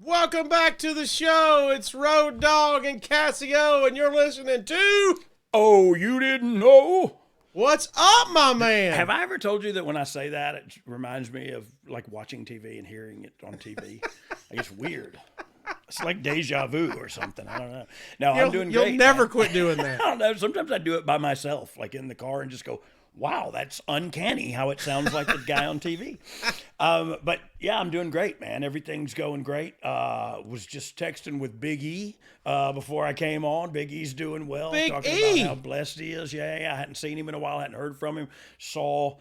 Welcome back to the show. It's Road Dogg and Cassio, and you're listening to... Oh, you didn't know? What's up, my man? Have I ever told you that when I say that, it reminds me of like watching TV and hearing it on TV? Like, it's weird. It's like deja vu or something. I don't know. No, I'm doing great. You'll never man. quit doing that. I don't know. Sometimes I do it by myself, like in the car, and just go, wow, that's uncanny how it sounds like the guy on TV. But yeah, I'm doing great, man. Everything's going great. Was just texting with Big E before I came on. Big E's doing well. Big talking E. about how blessed he is. Yeah, I hadn't seen him in a while. I hadn't heard from him. Saw,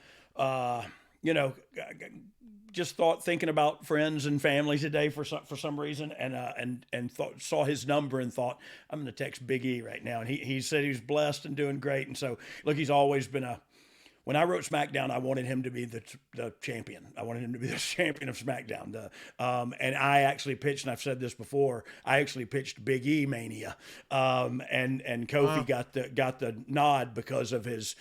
just thinking about friends and family today for some reason, and saw his number and thought, I'm going to text Big E right now. And he said he was blessed and doing great. And so, look, he's always been when I wrote SmackDown, I wanted him to be the champion. I wanted him to be the champion of SmackDown. And I actually pitched, and I've said this before, I actually pitched Big E Mania. And Kofi got the nod because of his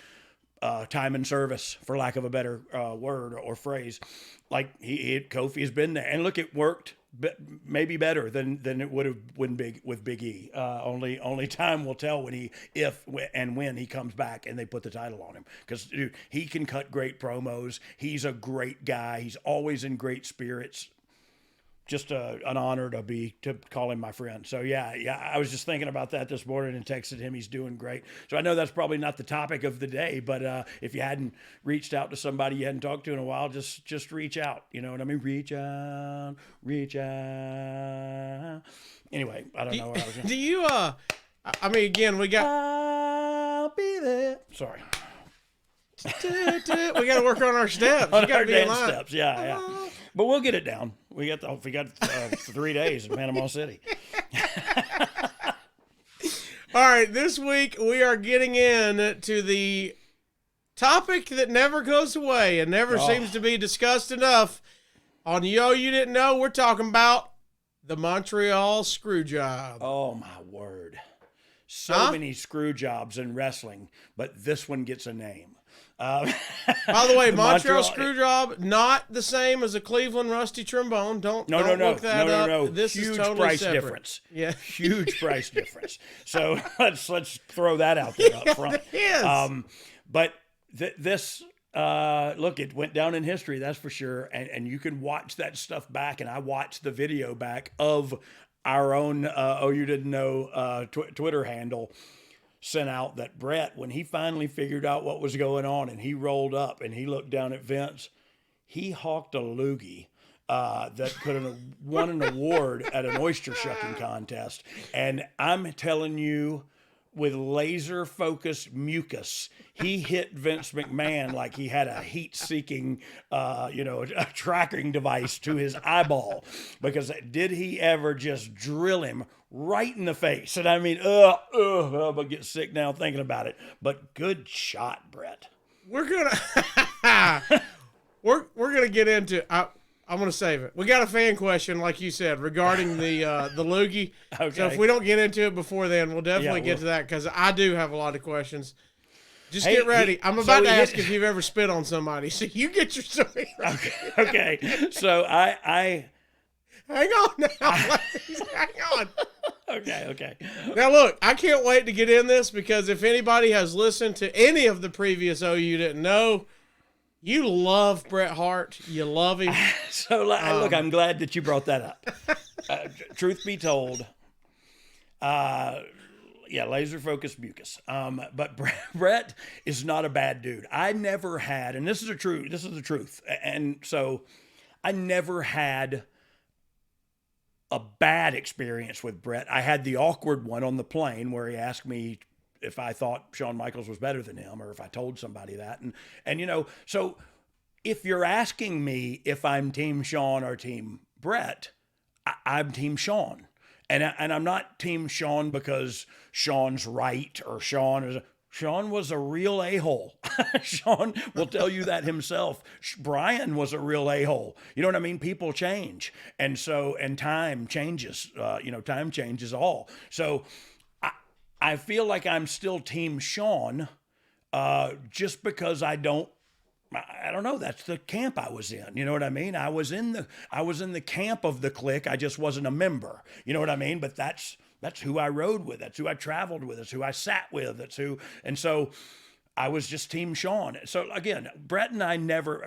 time and service, for lack of a better word or phrase. Like Kofi has been there, and look, it worked. Maybe better than it would have with Big E. Only time will tell if and when he comes back and they put the title on him, because he can cut great promos. He's a great guy. He's always in great spirits. Just an honor to call him my friend. So yeah, I was just thinking about that this morning and texted him. He's doing great. So I know that's probably not the topic of the day, but if you hadn't reached out to somebody you hadn't talked to in a while, just reach out. You know what I mean? Reach out. Anyway, I don't know what I was going to. Do you? I mean, again, we got. I'll be there. Sorry. We got to work on our steps. On you got our to be in dance line. steps, yeah. But we'll get it down. We got 3 days in Panama City. All right, this week we are getting into the topic that never goes away and never seems to be discussed enough. On Yo You Didn't Know, we're talking about the Montreal Screwjob. Oh, my word. So many screw jobs in wrestling, but this one gets a name. By the way, Montreal Screwjob, not the same as a Cleveland Rusty Trombone. Don't look that up. No. This Huge is totally price separate. difference. Yeah, huge price difference. So let's throw that out there up front. Yes. But this look, it went down in history, that's for sure. And you can watch that stuff back. And I watched the video back of our own Oh You Didn't Know Twitter handle. Sent out that Bret, when he finally figured out what was going on and he rolled up and he looked down at Vince, he hawked a loogie that could have won an award at an oyster shucking contest. And I'm telling you, with laser focused mucus, he hit Vince McMahon like he had a heat-seeking, a tracking device to his eyeball. Because did he ever just drill him right in the face? And I mean, I'm gonna get sick now thinking about it. But good shot, Bret. We're gonna we're gonna get into. I'm going to save it. We got a fan question, like you said, regarding the loogie. Okay. So if we don't get into it before then, we'll definitely get to that, because I do have a lot of questions. Just get ready. I'm about to ask if you've ever spit on somebody. So you get your story right. Okay. So I hang on now. Please. Hang on. Okay. Now, look, I can't wait to get in this, because if anybody has listened to any of the previous Oh You Didn't Know, you love Bret Hart. You love him. So, look, I'm glad that you brought that up. Truth be told, laser focused mucus. But Bret is not a bad dude. I never had, and this is the truth. And so I never had a bad experience with Bret. I had the awkward one on the plane where he asked me if I thought Shawn Michaels was better than him, or if I told somebody that. And so if you're asking me if I'm Team Shawn or Team Bret, I'm Team Shawn. And I'm not Team Shawn because Shawn's right or Shawn was a real a-hole. Shawn will tell you that himself. Brian was a real a-hole. You know what I mean? People change. And time changes. Time changes all. So I feel like I'm still Team Shawn, just because I don't I don't know. That's the camp I was in. You know what I mean? I was in the camp of the clique. I just wasn't a member. You know what I mean? But that's who I rode with. That's who I traveled with. That's who I sat with. And so I was just Team Shawn. So again, Bret and I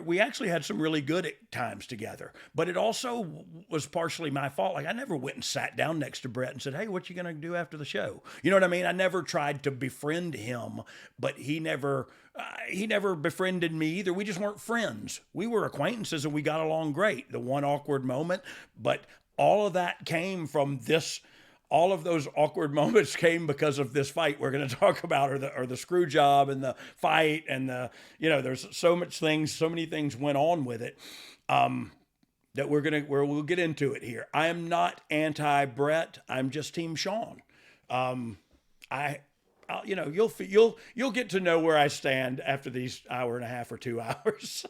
we actually had some really good times together, but it also was partially my fault. Like I never went and sat down next to Bret and said, "Hey, what you going to do after the show?" You know what I mean? I never tried to befriend him, but he never befriended me either. We just weren't friends. We were acquaintances and we got along great. The one awkward moment, but all of that came from this. All of those awkward moments came because of this fight we're going to talk about, or the screw job and the fight and there's so many things went on with it that we'll get into it here. I am not anti-Bret. I'm just Team Shawn. You'll get to know where I stand after these hour and a half or 2 hours.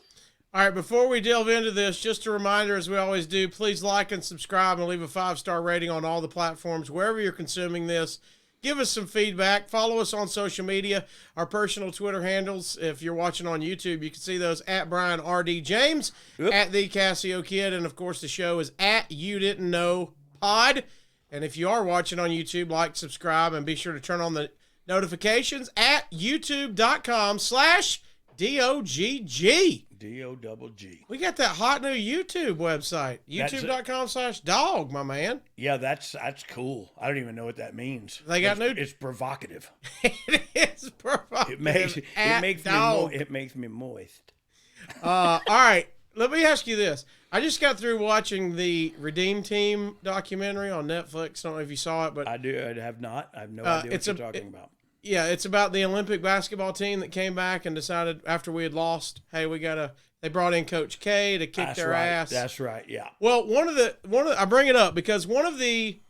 All right, before we delve into this, just a reminder, as we always do, please like and subscribe and leave a 5-star rating on all the platforms, wherever you're consuming this. Give us some feedback. Follow us on social media, our personal Twitter handles. If you're watching on YouTube, you can see those at Brian R.D. James, at the Casio Kid, and, of course, the show is at You Didn't Know Pod. And if you are watching on YouTube, like, subscribe, and be sure to turn on the notifications at youtube.com/DOGG. DOGG. We got that hot new YouTube website. YouTube.com/dog, my man. Yeah, that's cool. I don't even know what that means. It's provocative. It is provocative. It makes me moist. All right. Let me ask you this. I just got through watching the Redeem Team documentary on Netflix. I don't know if you saw it, but I have not. I have no idea what you're talking about. Yeah, it's about the Olympic basketball team that came back and decided after we had lost, hey, they brought in Coach K to kick their ass. That's right. Yeah. Well, I bring it up because one of the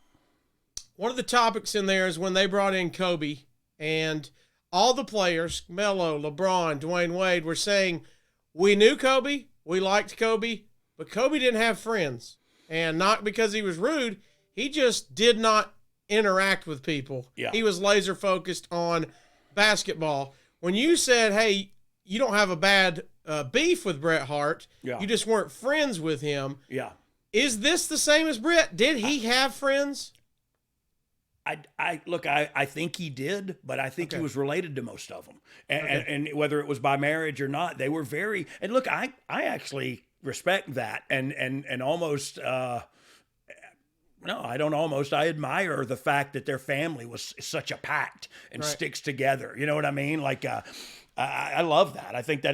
topics in there is when they brought in Kobe, and all the players, Melo, LeBron, Dwayne Wade, were saying, we knew Kobe, we liked Kobe, but Kobe didn't have friends. And not because he was rude, he just did not interact with people. Yeah. He was laser focused on basketball. When you said, hey, you don't have a bad beef with Bret Hart, you just weren't friends with him. Yeah. Is this the same as Bret? Did he have friends? I think he did, but I think he was related to most of them. And whether it was by marriage or not, they were very, and look, I actually respect that and almost, no, I don't almost. I admire the fact that their family was such a pact and sticks together. You know what I mean? Like, I love that. I think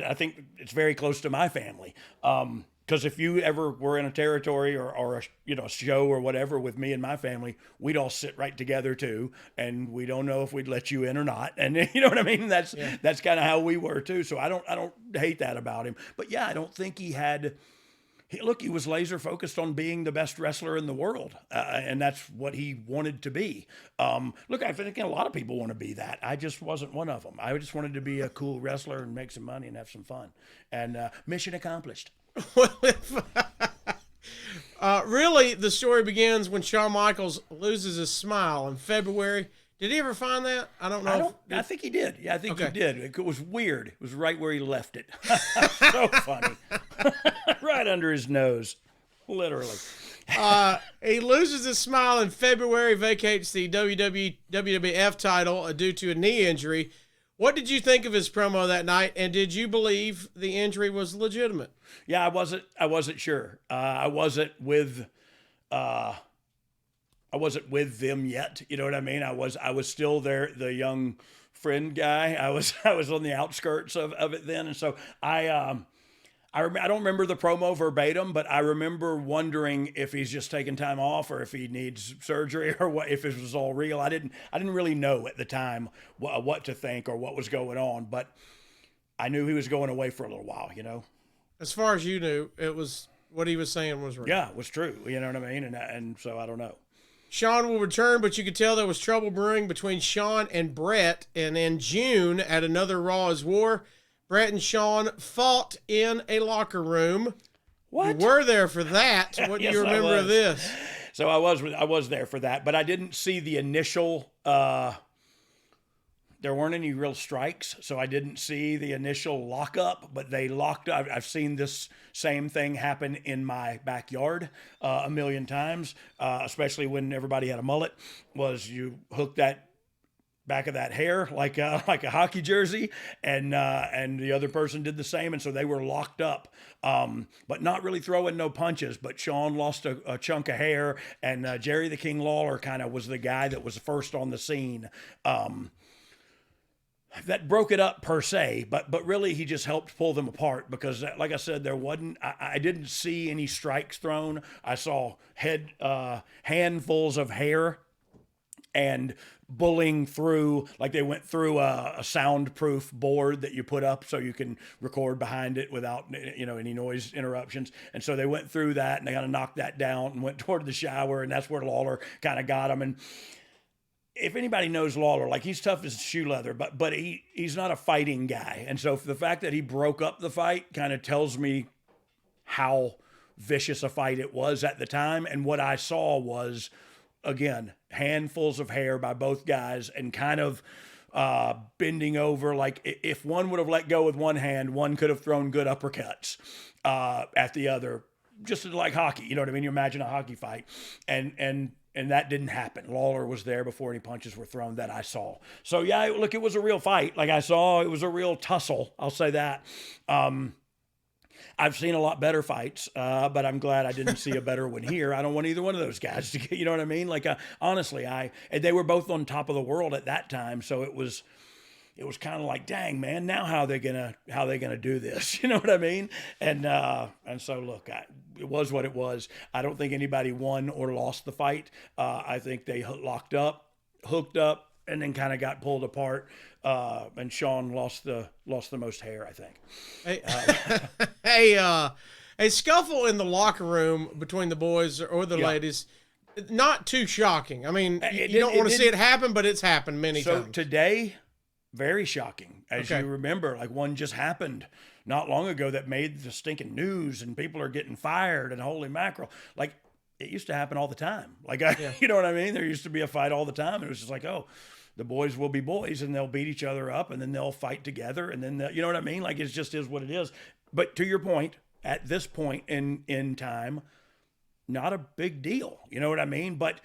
it's very close to my family. Because if you ever were in a territory or a show or whatever with me and my family, we'd all sit right together too, and we don't know if we'd let you in or not. And you know what I mean? That's kind of how we were too. So I don't hate that about him. But yeah, I don't think he had. He was laser focused on being the best wrestler in the world, and that's what he wanted to be. Look, I think a lot of people want to be that. I just wasn't one of them. I just wanted to be a cool wrestler and make some money and have some fun. And mission accomplished. Really, the story begins when Shawn Michaels loses his smile in February. Did he ever find that? I don't know. I think he did. Yeah, I think he did. It was weird. It was right where he left it. So funny. Right under his nose. Literally. He loses his smile in February, vacates the WWF title due to a knee injury. What did you think of his promo that night, and did you believe the injury was legitimate? Yeah, I wasn't sure. I wasn't with them yet. You know what I mean? I was still there, the young friend guy. I was on the outskirts of it then, and so I don't remember the promo verbatim, but I remember wondering if he's just taking time off or if he needs surgery or what, if it was all real. I didn't really know at the time what to think or what was going on, but I knew he was going away for a little while, you know. As far as you knew, it was what he was saying was real. Yeah, it was true. You know what I mean? And so I don't know. Shawn will return, but you could tell there was trouble brewing between Shawn and Bret, and in June at another Raw is War, Bret and Shawn fought in a locker room. What? You were there for that. What do you remember of this? So I was there for that, but I didn't see the initial there weren't any real strikes, so I didn't see the initial lockup, but they locked up. I've seen this same thing happen in my backyard a million times, especially when everybody had a mullet, was you hook that back of that hair like a hockey jersey, and the other person did the same, and so they were locked up, but not really throwing no punches. But Shawn lost a chunk of hair, and Jerry the King Lawler kind of was the guy that was first on the scene. That broke it up per se, but really he just helped pull them apart because, like I said, there wasn't. I didn't see any strikes thrown. I saw handfuls of hair and bullying through, like they went through a soundproof board that you put up so you can record behind it without, any noise interruptions. And so they went through that and they kind of knocked that down and went toward the shower, and that's where Lawler kind of got him. And if anybody knows Lawler, like, he's tough as shoe leather, but he's not a fighting guy. And so the fact that he broke up the fight kind of tells me how vicious a fight it was at the time. And what I saw was, again, handfuls of hair by both guys and kind of bending over. Like, if one would have let go with one hand, one could have thrown good uppercuts at the other, just like hockey. You know what I mean? You imagine a hockey fight. And that didn't happen. Lawler was there before any punches were thrown that I saw. So, yeah, look, it was a real fight. Like I saw, it was a real tussle. I'll say that. I've seen a lot better fights, but I'm glad I didn't see a better one here. I don't want either one of those guys to get, you know what I mean? Like, honestly, they were both on top of the world at that time. So it was kind of like, dang, man, now how they gonna do this? You know what I mean? And so look, it was what it was. I don't think anybody won or lost the fight. I think they hooked up, and then kind of got pulled apart. And Shawn lost the most hair, I think. A scuffle in the locker room between the boys or the ladies, not too shocking. I mean, you don't want to see it happen, but it's happened many times. So today, very shocking. As you remember, like, one just happened not long ago that made the stinking news, and people are getting fired, and holy mackerel. Like, it used to happen all the time. Like, you know what I mean? There used to be a fight all the time. It was just like, oh, the boys will be boys, and they'll beat each other up, and then they'll fight together, and then you know what I mean? Like, it just is what it is. But to your point, at this point in time, not a big deal. You know what I mean? But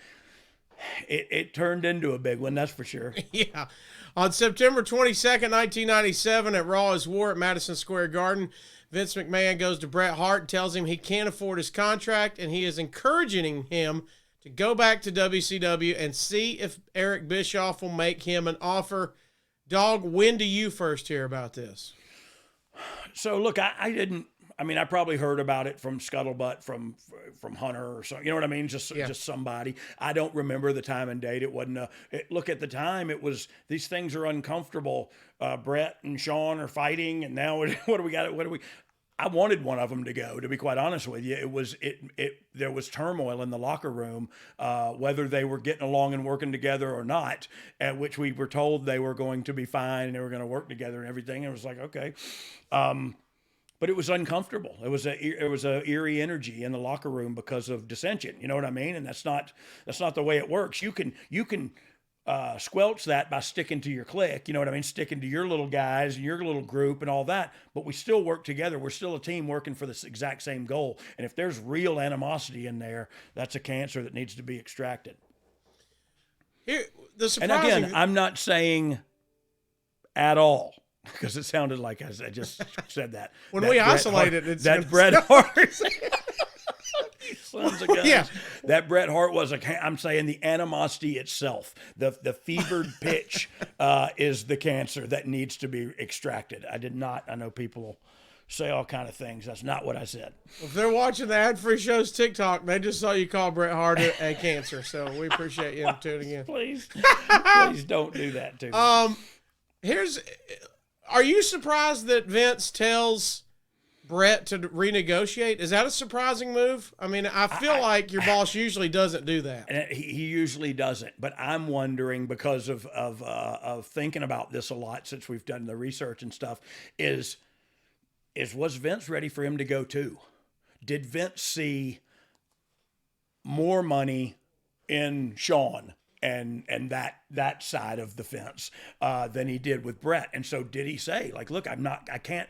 it turned into a big one, that's for sure. Yeah. On September 22nd, 1997, at Raw is War at Madison Square Garden, Vince McMahon goes to Bret Hart and tells him he can't afford his contract, and he is encouraging him to go back to WCW and see if Eric Bischoff will make him an offer. Dog, when do you first hear about this? So, look, I probably heard about it from Scuttlebutt, from Hunter or something. You know what I mean? Just somebody. I don't remember the time and date. It wasn't look, at the time, it was, these things are uncomfortable. Bret and Shawn are fighting, and now what do we got? I wanted one of them to go, to be quite honest with you. There was turmoil in the locker room, whether they were getting along and working together or not, at which we were told they were going to be fine and they were going to work together and everything. And it was like, okay. But it was uncomfortable. It was a eerie energy in the locker room because of dissension. You know what I mean? And that's not the way it works. You can squelch that by sticking to your clique, you know what I mean? Sticking to your little guys and your little group and all that, but we still work together. We're still a team working for this exact same goal. And if there's real animosity in there, that's a cancer that needs to be extracted. And again, I'm not saying at all, because it sounded like I just said that. When we isolated it, that Bret Hart. Sons of guns. Yeah. That Bret Hart was I'm saying the animosity itself, the fevered pitch is the cancer that needs to be extracted. I know people say all kind of things. That's not what I said. If they're watching the ad-free show's TikTok, they just saw you call Bret Hart a cancer. So we appreciate you tuning in. Please don't do that to me. Are you surprised that Vince tells Bret to renegotiate? Is that a surprising move? I mean, I feel like your boss usually doesn't do that. And he usually doesn't, but I'm wondering, because of thinking about this a lot since we've done the research and stuff, was Vince ready for him to go too? Did Vince see more money in Shawn and that side of the fence than he did with Bret. And so did he say, like, look, I can't.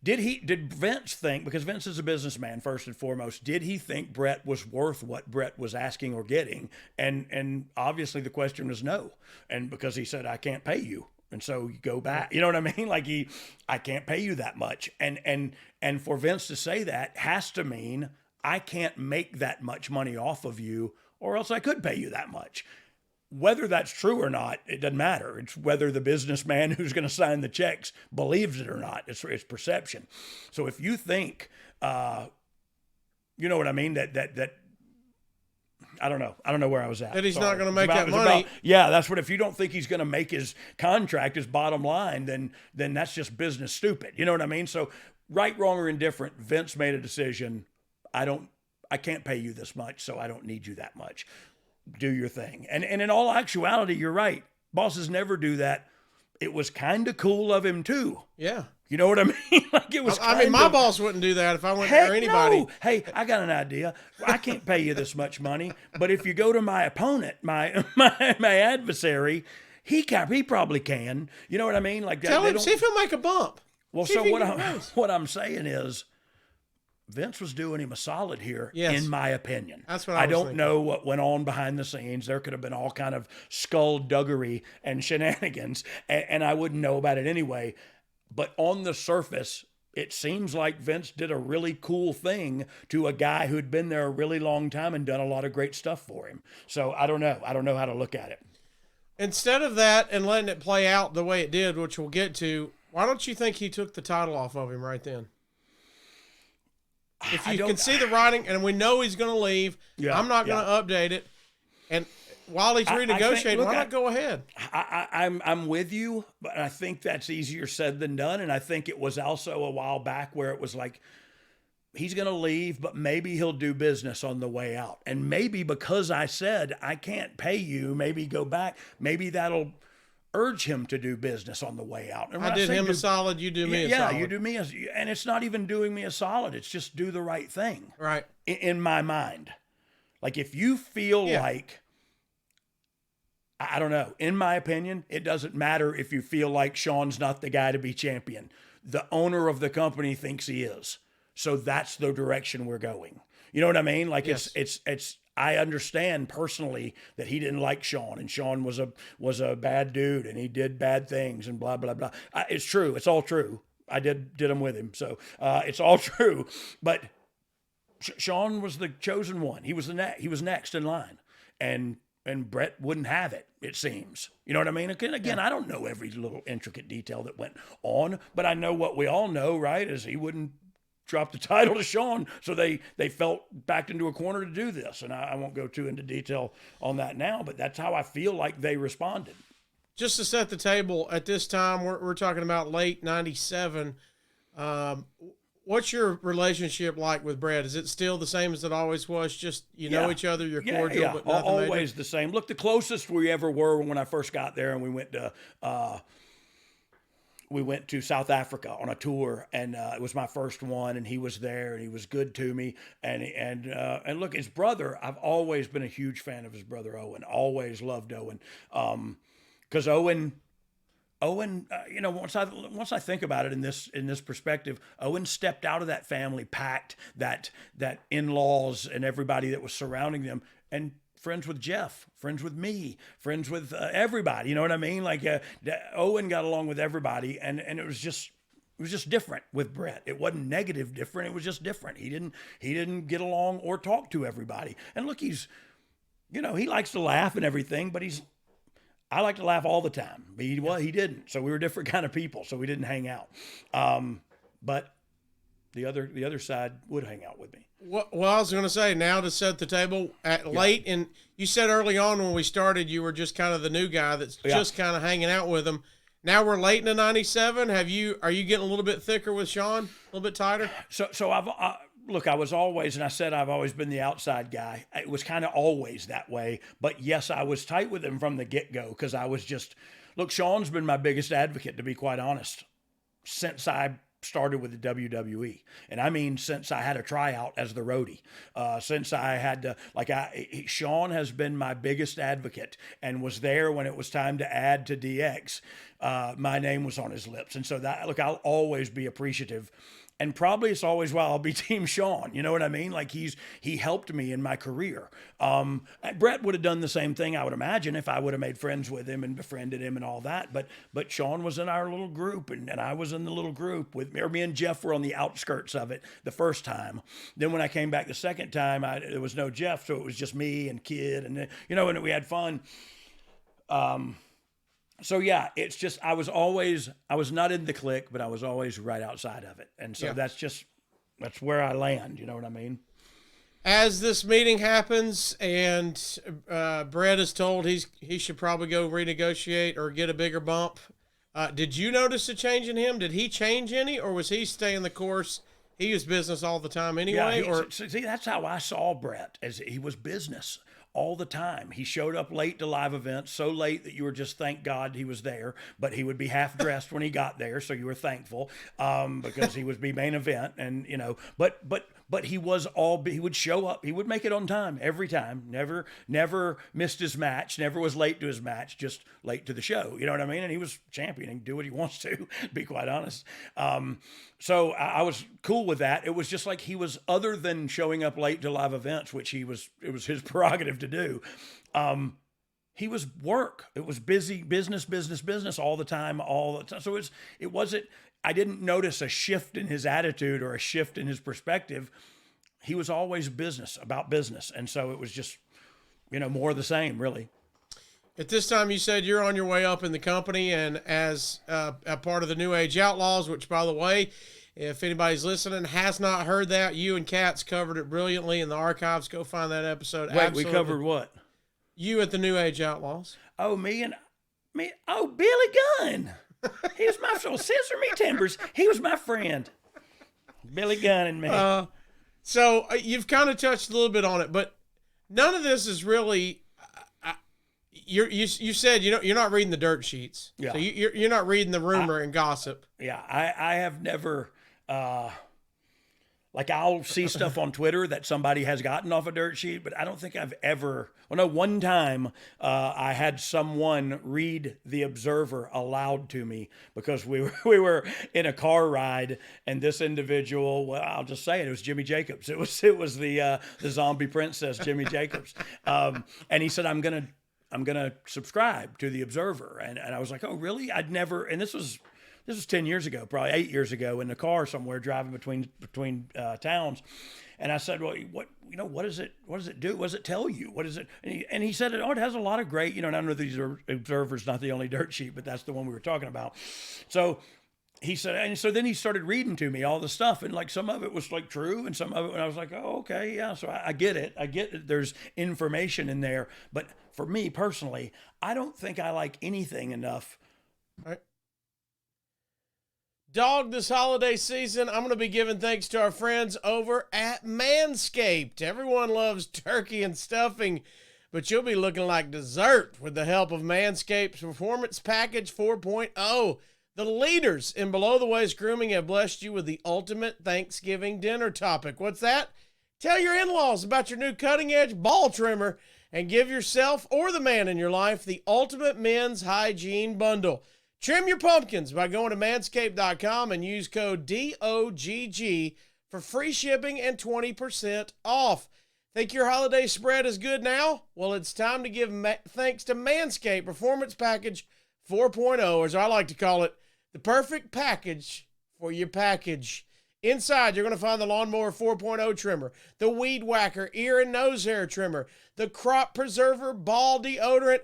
Did Vince think, because Vince is a businessman first and foremost, did he think Bret was worth what Bret was asking or getting? And obviously the question was no. And because he said, I can't pay you. And so you go back, you know what I mean? Like I can't pay you that much. And for Vince to say that has to mean I can't make that much money off of you, or else I could pay you that much. Whether that's true or not, it doesn't matter. It's whether the businessman who's going to sign the checks believes it or not. It's perception. So if you think, you know what I mean, that I don't know where I was at. That he's not going to make that money. That's what, if you don't think he's going to make his contract, his bottom line, then that's just business stupid. You know what I mean? So right, wrong, or indifferent, Vince made a decision. I can't pay you this much, so I don't need you that much. Do your thing. And in all actuality, you're right. Bosses never do that. It was kind of cool of him too. Yeah. You know what I mean? Like it was. My boss wouldn't do that if I went there or anybody. No. Hey, I got an idea. I can't pay you this much money, but if you go to my opponent, my adversary, he probably can. You know what I mean? Like tell him, see if he'll make a bump. Well, so what I'm saying is, Vince was doing him a solid here, in my opinion. That's what I was don't thinking. know what went on behind the scenes. There could have been all kind of skullduggery and shenanigans, and I wouldn't know about it anyway. But on the surface, it seems like Vince did a really cool thing to a guy who'd been there a really long time and done a lot of great stuff for him. So I don't know. I don't know how to look at it. Instead of that and letting it play out the way it did, which we'll get to, why don't you think he took the title off of him right then? If you can see the writing, and we know he's going to leave, I'm not going to update it. And while he's renegotiating, why not go ahead? I'm with you, but I think that's easier said than done. And I think it was also a while back where it was like, he's going to leave, but maybe he'll do business on the way out. And maybe because I said, I can't pay you, maybe go back, maybe that'll urge him to do business on the way out. And I did him a solid, you do me a solid. Yeah, you do me and it's not even doing me a solid. It's just do the right thing. Right. In my mind. Like if you feel like, I don't know, in my opinion, it doesn't matter if you feel like Shawn's not the guy to be champion. The owner of the company thinks he is. So that's the direction we're going. You know what I mean? Like it's I understand personally that he didn't like Shawn, and Shawn was a bad dude, and he did bad things, and blah blah blah. It's true. It's all true. I did them with him, so it's all true. But Shawn was the chosen one. He was next in line, and Bret wouldn't have it. It seems. You know what I mean? Again, I don't know every little intricate detail that went on, but I know what we all know, right? Is he wouldn't drop the title to Shawn, so they felt backed into a corner to do this. And I won't go too into detail on that now, but that's how I feel like they responded. Just to set the table, at this time, we're talking about late 97. What's your relationship like with Bret? Is it still the same as it always was? Just, you know each other, you're cordial, but nothing always major? the same. Look, the closest we ever were when I first got there, and we went to South Africa on a tour, and it was my first one, and he was there, and he was good to me. And look, his brother, I've always been a huge fan of his brother Owen. Always loved Owen, because Owen, you know, once I think about it in this perspective, Owen stepped out of that family pact, that in-laws and everybody that was surrounding them, and friends with Jeff, friends with me, friends with everybody. You know what I mean? Like Owen got along with everybody, and it was just different with Bret. It wasn't negative different. It was just different. He didn't get along or talk to everybody. And look, he likes to laugh and everything, but I like to laugh all the time. But he didn't. So we were different kind of people. So we didn't hang out. But the other side would hang out with me. Well, I was going to say, now to set the table late, and you said early on when we started, you were just kind of the new guy that's just kind of hanging out with him. Now we're late into 97. Are you getting a little bit thicker with Shawn? A little bit tighter? So I was always, and I said I've always been the outside guy. It was kind of always that way. But yes, I was tight with him from the get-go, because I was just, look, Shawn's been my biggest advocate, to be quite honest, since I started with the WWE. And I mean, since I had a tryout as the roadie, since I had to, Shawn has been my biggest advocate and was there when it was time to add to DX. My name was on his lips. And so I'll always be appreciative. And probably it's always, well, I'll be Team Shawn. You know what I mean? Like he helped me in my career. Bret would have done the same thing, I would imagine, if I would have made friends with him and befriended him and all that. But Shawn was in our little group, and I was in the little group with me. Or me and Jeff were on the outskirts of it the first time. Then when I came back the second time, there was no Jeff, so it was just me and Kid, and and we had fun. So yeah, it's just, I was not in the clique, but I was always right outside of it. And so that's where I land. You know what I mean? As this meeting happens and Bret is told he should probably go renegotiate or get a bigger bump, did you notice a change in him? Did he change any, or was he staying the course? He was business all the time anyway? See, that's how I saw Bret, as he was business all the time. He showed up late to live events, so late that you were just, thank God he was there, but he would be half dressed when he got there, so you were thankful, because he would be main event, and but he would show up, he would make it on time every time, never missed his match, never was late to his match, just late to the show, you know what I mean? And he was champion and do what he wants to be quite honest. So I was cool with that. It was just like he was, other than showing up late to live events, which it was his prerogative to do. He was work. It was busy, business all the time. So it wasn't, I didn't notice a shift in his attitude or a shift in his perspective. He was always about business. And so it was just, more of the same, really. At this time, you said you're on your way up in the company, and as a part of the New Age Outlaws, which, by the way, if anybody's listening has not heard that, you and Katz covered it brilliantly in the archives. Go find that episode. Wait, absolutely. We covered what? You at the New Age Outlaws. Oh, me. Oh, Billy Gunn. He was my scissor me timbers. He was my friend. Billy Gunn and me. So you've kind of touched a little bit on it, but none of this is really. You said you're not reading the dirt sheets. Yeah. So you're not reading the rumor and gossip. Yeah, I have never. I'll see stuff on Twitter that somebody has gotten off a dirt sheet, but I don't think I've ever. Well, no, one time I had someone read the Observer aloud to me because we were in a car ride, and this individual, well, I'll just say it was Jimmy Jacobs. It was the zombie princess, Jimmy Jacobs, and he said, I'm gonna subscribe to the Observer, and I was like, oh really? I'd never, and this was 10 years ago, probably 8 years ago, in the car somewhere driving between towns. And I said, well, what does it do? What does it tell you? What is it? And he said, it has a lot of great, and I know these are Observer's not the only dirt sheet, but that's the one we were talking about. So he said, and so then he started reading to me all the stuff, and like some of it was true, and some of it, and I was like, oh, okay, yeah. So I get it. I get that there's information in there, but for me personally, I don't think I like anything enough. All right. Dog, this holiday season, I'm going to be giving thanks to our friends over at MANSCAPED. Everyone loves turkey and stuffing, but you'll be looking like dessert with the help of MANSCAPED's Performance Package 4.0. The leaders in below-the-waist grooming have blessed you with the ultimate Thanksgiving dinner topic. What's that? Tell your in-laws about your new cutting-edge ball trimmer and give yourself or the man in your life the ultimate men's hygiene bundle. Trim your pumpkins by going to manscaped.com and use code DOGG for free shipping and 20% off. Think your holiday spread is good now? Well, it's time to give thanks to MANSCAPED Performance Package 4.0, or as I like to call it, the perfect package for your package. Inside, you're going to find the Lawnmower 4.0 trimmer, the Weed Whacker ear and nose hair trimmer, the Crop Preserver ball deodorant.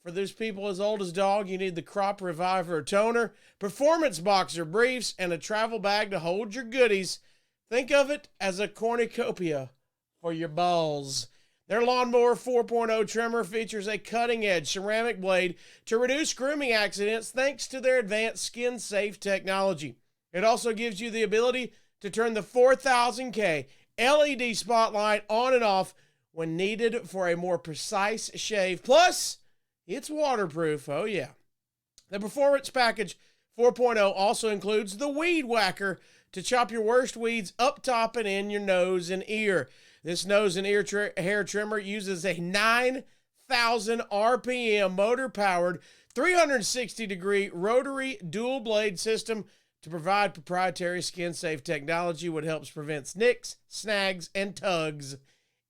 For those people as old as Dog, you need the Crop Reviver toner, performance boxer briefs, and a travel bag to hold your goodies. Think of it as a cornucopia for your balls. Their Lawnmower 4.0 trimmer features a cutting-edge ceramic blade to reduce grooming accidents thanks to their advanced skin-safe technology. It also gives you the ability to turn the 4000K LED spotlight on and off when needed for a more precise shave. Plus, it's waterproof, oh yeah. The Performance Package 4.0 also includes the Weed Whacker to chop your worst weeds up top and in your nose and ear. This nose and ear hair trimmer uses a 9,000 RPM motor-powered 360-degree rotary dual-blade system to provide proprietary skin-safe technology that helps prevent nicks, snags, and tugs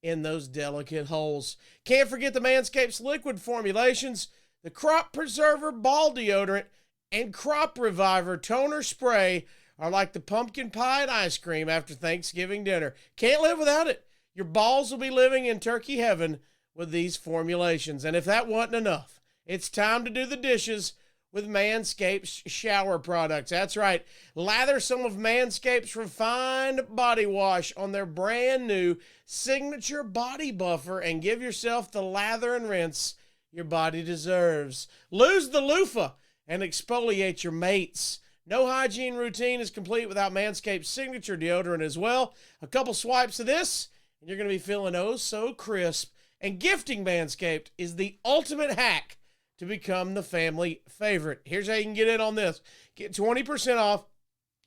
in those delicate holes. Can't forget the Manscaped's liquid formulations, the Crop Preserver Ball Deodorant, and Crop Reviver Toner Spray are like the pumpkin pie and ice cream after Thanksgiving dinner. Can't live without it. Your balls will be living in turkey heaven with these formulations. And if that wasn't enough, it's time to do the dishes with Manscaped's shower products. That's right. Lather some of Manscaped's refined body wash on their brand new signature body buffer and give yourself the lather and rinse your body deserves. Lose the loofah and exfoliate your mates. No hygiene routine is complete without Manscaped's signature deodorant as well. A couple swipes of this, and you're going to be feeling oh so crisp. And gifting Manscaped is the ultimate hack to become the family favorite. Here's how you can get in on this. Get 20% off,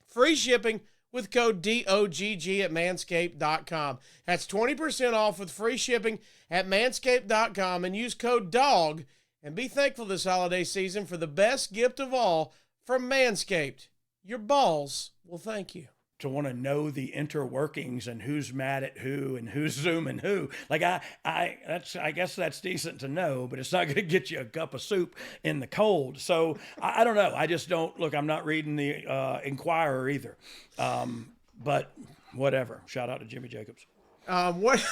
free shipping with code DOGG at manscaped.com. That's 20% off with free shipping at manscaped.com and use code DOGG. And be thankful this holiday season for the best gift of all from Manscaped. Your balls will thank you. To want to know the interworkings and who's mad at who and who's zooming who. Like I guess that's decent to know, but it's not going to get you a cup of soup in the cold. So I don't know. I just don't look. I'm not reading the Inquirer either. But whatever. Shout out to Jimmy Jacobs. What?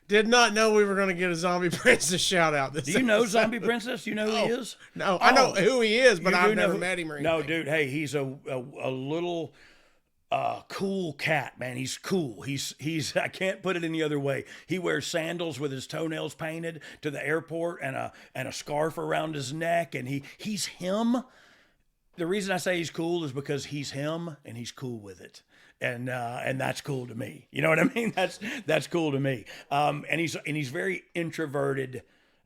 Did not know we were going to get a Zombie Princess shout out. Do you know Zombie Princess? You know who he is? No, I know who he is, but I've never met him or anything. No, dude. Hey, he's a little cool cat, man. He's cool. He's I can't put it any other way. He wears sandals with his toenails painted to the airport and a scarf around his neck, and he's him. The reason I say he's cool is because he's him and he's cool with it. And that's cool to me. You know what I mean? That's cool to me. And he's very introverted,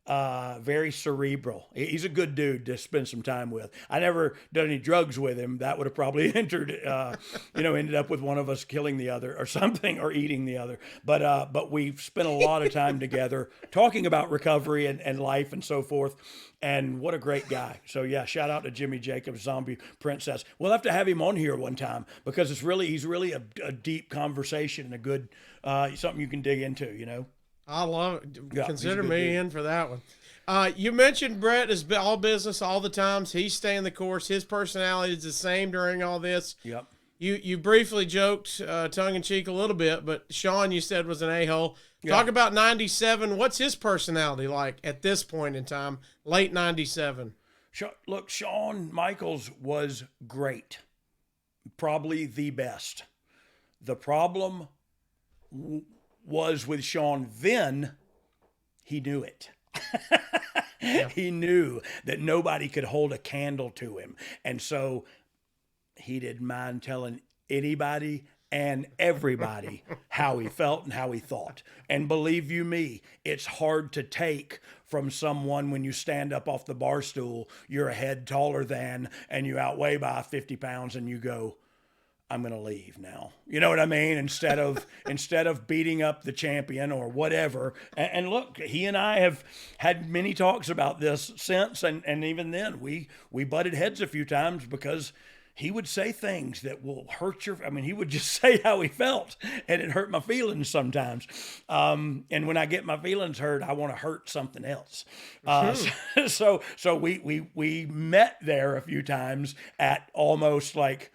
very cerebral. He's a good dude to spend some time with. I never done any drugs with him. That would have probably ended up with one of us killing the other or something, or eating the other. But we've spent a lot of time together talking about recovery and life and so forth. And what a great guy. So yeah, shout out to Jimmy Jacobs, Zombie Princess. We'll have to have him on here one time because he's really a deep conversation and a good, something you can dig into, you know? I love it. Yeah, consider me in for that one. You mentioned Bret is all business all the times. He's staying the course. His personality is the same during all this. Yep. You briefly joked, tongue-in-cheek a little bit, but Shawn, you said, was an a-hole. Yeah. Talk about 97. What's his personality like at this point in time, late 97? Look, Shawn Michaels was great. Probably the best. The problem was with Shawn then, he knew it. Yeah. He knew that nobody could hold a candle to him. And so he didn't mind telling anybody and everybody how he felt and how he thought. And believe you me, it's hard to take from someone when you stand up off the bar stool, you're a head taller than, and you outweigh by 50 pounds, and you go, I'm going to leave now. You know what I mean? Instead of beating up the champion or whatever. And look, he and I have had many talks about this since. And even then we butted heads a few times because he would say things that will hurt he would just say how he felt, and it hurt my feelings sometimes. And when I get my feelings hurt, I want to hurt something else. So we met there a few times at almost like,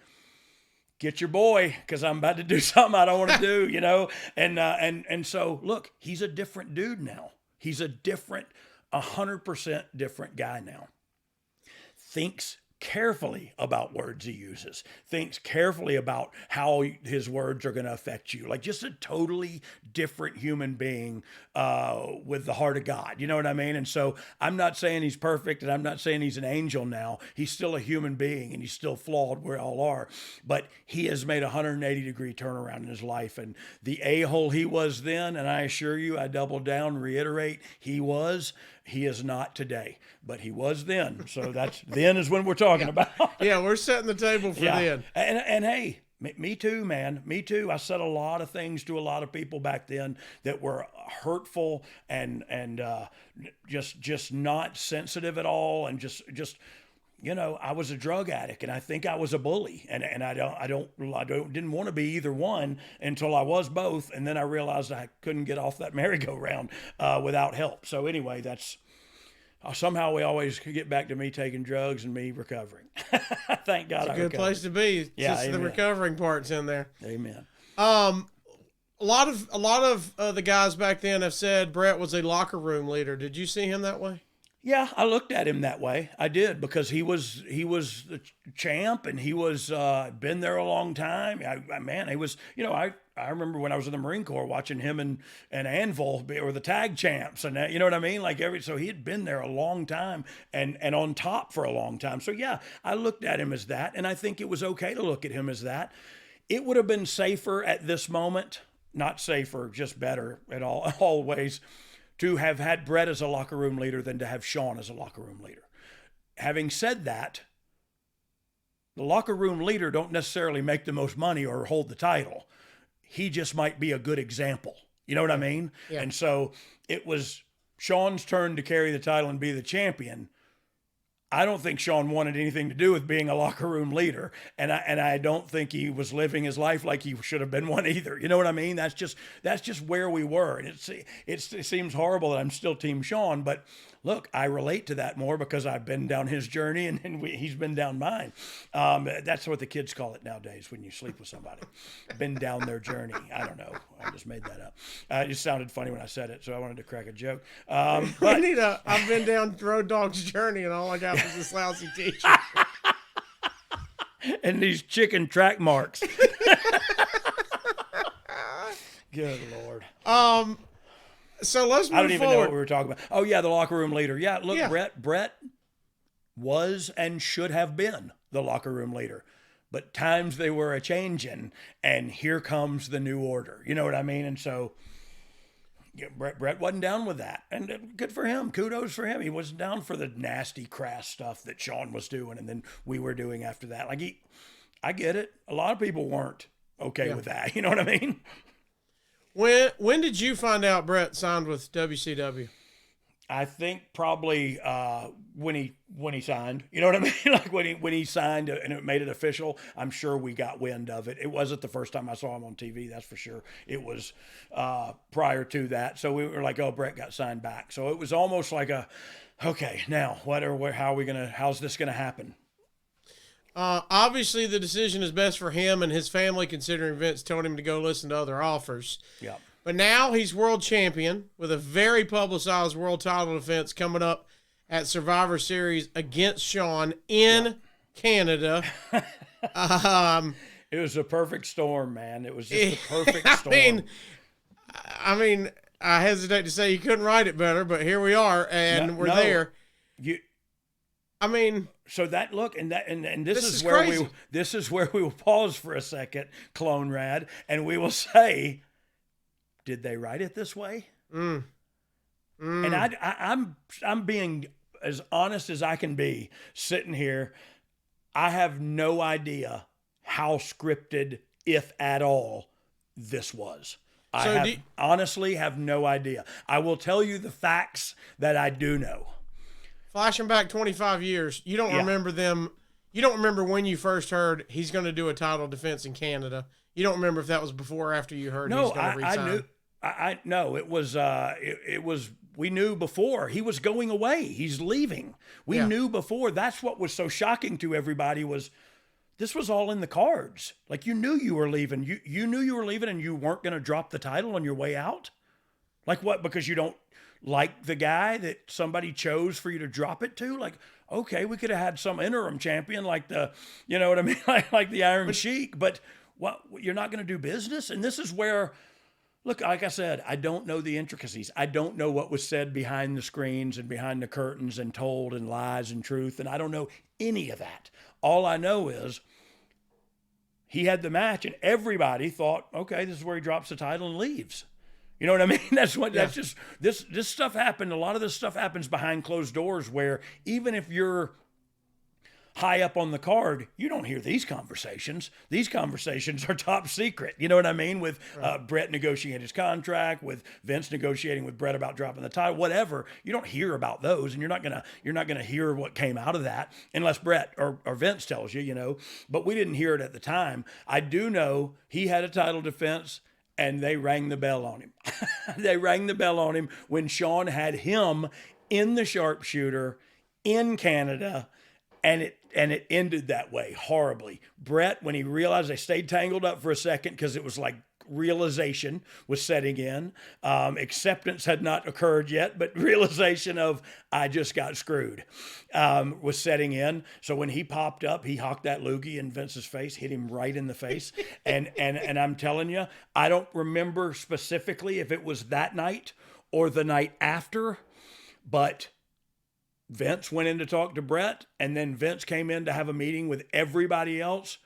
get your boy, because I'm about to do something I don't want to do, you know? And so, look, he's a different dude now. He's a 100% different guy now. Thinks carefully about words he uses, thinks carefully about how his words are going to affect you. Like just a totally different human being with the heart of God. You know what I mean? And so I'm not saying he's perfect, and I'm not saying he's an angel now. He's still a human being, and he's still flawed. We all are. But he has made a 180-degree turnaround in his life. And the a-hole he was then, and I assure you, I double down, reiterate, he He is not today, but he was then. So that's then is when we're talking about. Yeah, we're setting the table for then. And hey, me too, man. Me too. I said a lot of things to a lot of people back then that were hurtful and just not sensitive at all, and just I was a drug addict, and I think I was a bully, and I didn't want to be either one until I was both, and then I realized I couldn't get off that merry-go-round without help. So anyway, that's somehow we always get back to me taking drugs and me recovering. Thank God. It's a good place to be. Yeah, since the recovering part's in there. Amen. A lot of the guys back then have said Bret was a locker room leader. Did you see him that way? Yeah, I looked at him that way. I did, because he was the champ, and he was been there a long time. He was. I remember when I was in the Marine Corps watching him and Anvil or the tag champs, and that, you know what I mean. So he had been there a long time and on top for a long time. So yeah, I looked at him as that, and I think it was okay to look at him as that. It would have been safer at this moment, not safer, just better at all ways, to have had Bret as a locker room leader than to have Shawn as a locker room leader. Having said that, the locker room leader don't necessarily make the most money or hold the title. He just might be a good example. You know what I mean? Yeah. And so it was Shawn's turn to carry the title and be the champion. I don't think Shawn wanted anything to do with being a locker room leader, and I don't think he was living his life like he should have been one either. You know what I mean? That's just where we were, and it seems horrible that I'm still Team Shawn, but look, I relate to that more because I've been down his journey and he's been down mine. That's what the kids call it nowadays when you sleep with somebody. Been down their journey. I don't know. I just made that up. It just sounded funny when I said it, so I wanted to crack a joke. I've been down Road Dogg's journey, and all I got was this lousy t-shirt. And these chicken track marks. Good Lord. So let's move forward. I don't even know what we were talking about. Oh, yeah, the locker room leader. Yeah, look, yeah. Bret was and should have been the locker room leader. But times they were a-changing, and here comes the new order. You know what I mean? And so Bret wasn't down with that. And good for him. Kudos for him. He wasn't down for the nasty, crass stuff that Shawn was doing and then we were doing after that. I get it. A lot of people weren't okay with that. You know what I mean? When did you find out Bret signed with WCW? I think probably when he signed. You know what I mean? Like when he signed and it made it official. I'm sure we got wind of it. It wasn't the first time I saw him on TV, that's for sure. It was prior to that. So we were like, oh, Bret got signed back. So it was almost like okay, now how's this gonna happen? Obviously, the decision is best for him and his family, considering Vince told him to go listen to other offers. Yeah. But now he's world champion with a very publicized world title defense coming up at Survivor Series against Shawn in Canada. It was a perfect storm, man. It was just a perfect storm. I mean, I hesitate to say you couldn't write it better, but here we are, and we're there. So that look, and this is where crazy. This is where we will pause for a second, Clone Rad, and we will say, did they write it this way? And I'm being as honest as I can be sitting here. I have no idea how scripted, if at all, this was. Honestly have no idea. I will tell you the facts that I do know. Flashing back 25 years, you don't remember them. You don't remember when you first heard he's going to do a title defense in Canada. You don't remember if that was before or after you heard he's going to resign. I knew. No, it was. It was. We knew before he was going away. He's leaving. We knew before. That's what was so shocking to everybody was. This was all in the cards. Like you knew you were leaving. You knew you were leaving, and you weren't going to drop the title on your way out. Like what? Because you don't like the guy that somebody chose for you to drop it to? Like, okay, we could have had some interim champion like the, you know what I mean? like the Iron Sheik, but what, you're not going to do business? And this is where, look, like I said, I don't know the intricacies. I don't know what was said behind the screens and behind the curtains and told and lies and truth. And I don't know any of that. All I know is he had the match and everybody thought, okay, this is where he drops the title and leaves. You know what I mean? That's just this stuff happened. A lot of this stuff happens behind closed doors where even if you're high up on the card, you don't hear these conversations. These conversations are top secret. You know what I mean? With Bret negotiating his contract, with Vince negotiating with Bret about dropping the title, whatever. You don't hear about those, and you're not gonna hear what came out of that unless Bret or Vince tells you. You know, but we didn't hear it at the time. I do know he had a title defense, and they rang the bell on him. They rang the bell on him when Shawn had him in the sharpshooter in Canada. And it ended that way, horribly. Bret, when he realized, they stayed tangled up for a second because it was like realization was setting in. Acceptance had not occurred yet, but realization of, I just got screwed, was setting in. So when he popped up, he hocked that loogie in Vince's face, hit him right in the face. And I'm telling you, I don't remember specifically if it was that night or the night after, but Vince went in to talk to Bret, and then Vince came in to have a meeting with everybody else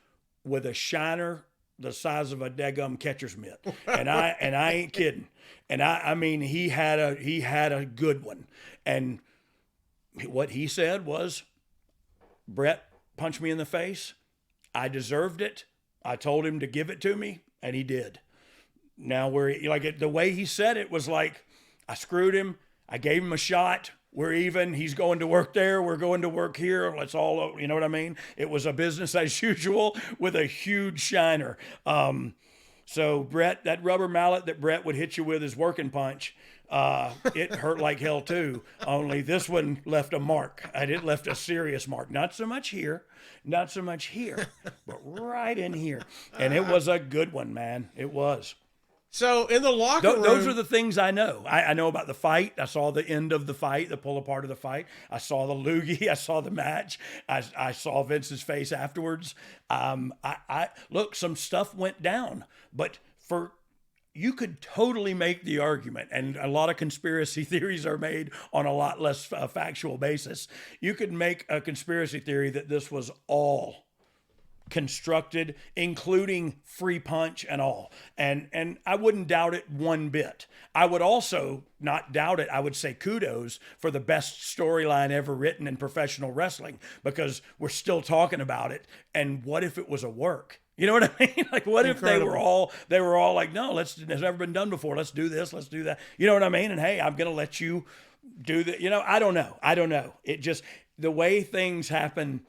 with a shiner the size of a daggum catcher's mitt. And I ain't kidding. And I mean, he had a good one. And what he said was, Bret punched me in the face. I deserved it. I told him to give it to me, and he did. Now, the way he said it was like, I screwed him. I gave him a shot. We're even. He's going to work there. We're going to work here. Let's all, you know what I mean? It was a business as usual with a huge shiner. So Bret, that rubber mallet that Bret would hit you with his working punch, it hurt like hell too. Only this one left a mark. It left a serious mark. Not so much here, but right in here. And it was a good one, man. It was. So in the locker room, those are the things I know. I know about the fight. I saw the end of the fight, the pull apart of the fight. I saw the loogie. I saw the match. I saw Vince's face afterwards. Look, some stuff went down, but you could totally make the argument, and a lot of conspiracy theories are made on a lot less factual basis. You could make a conspiracy theory that this was all constructed, including free punch and all. And I wouldn't doubt it one bit. I would also not doubt it. I would say kudos for the best storyline ever written in professional wrestling, because we're still talking about it. And what if it was a work? You know what I mean? Like, what Incredible. if they were all like, no, it's never been done before. Let's do this. Let's do that. You know what I mean? And hey, I'm going to let you do that. You know, I don't know. It just, the way things happen,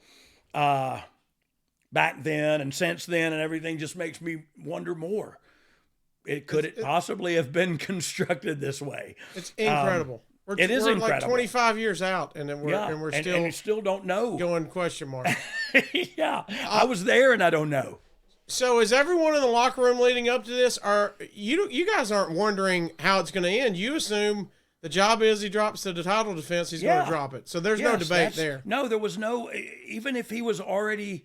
back then and since then and everything just makes me wonder more. Could it possibly have been constructed this way? It's incredible. We're incredible. Like 25 years out, and then we're still we still don't know. Going question mark. Yeah, I was there and I don't know. So is everyone in the locker room leading up to this? You guys aren't wondering how it's going to end? You assume the job is he drops the title defense, he's going to drop it. So there's no debate there. No, there was no. Even if he was already.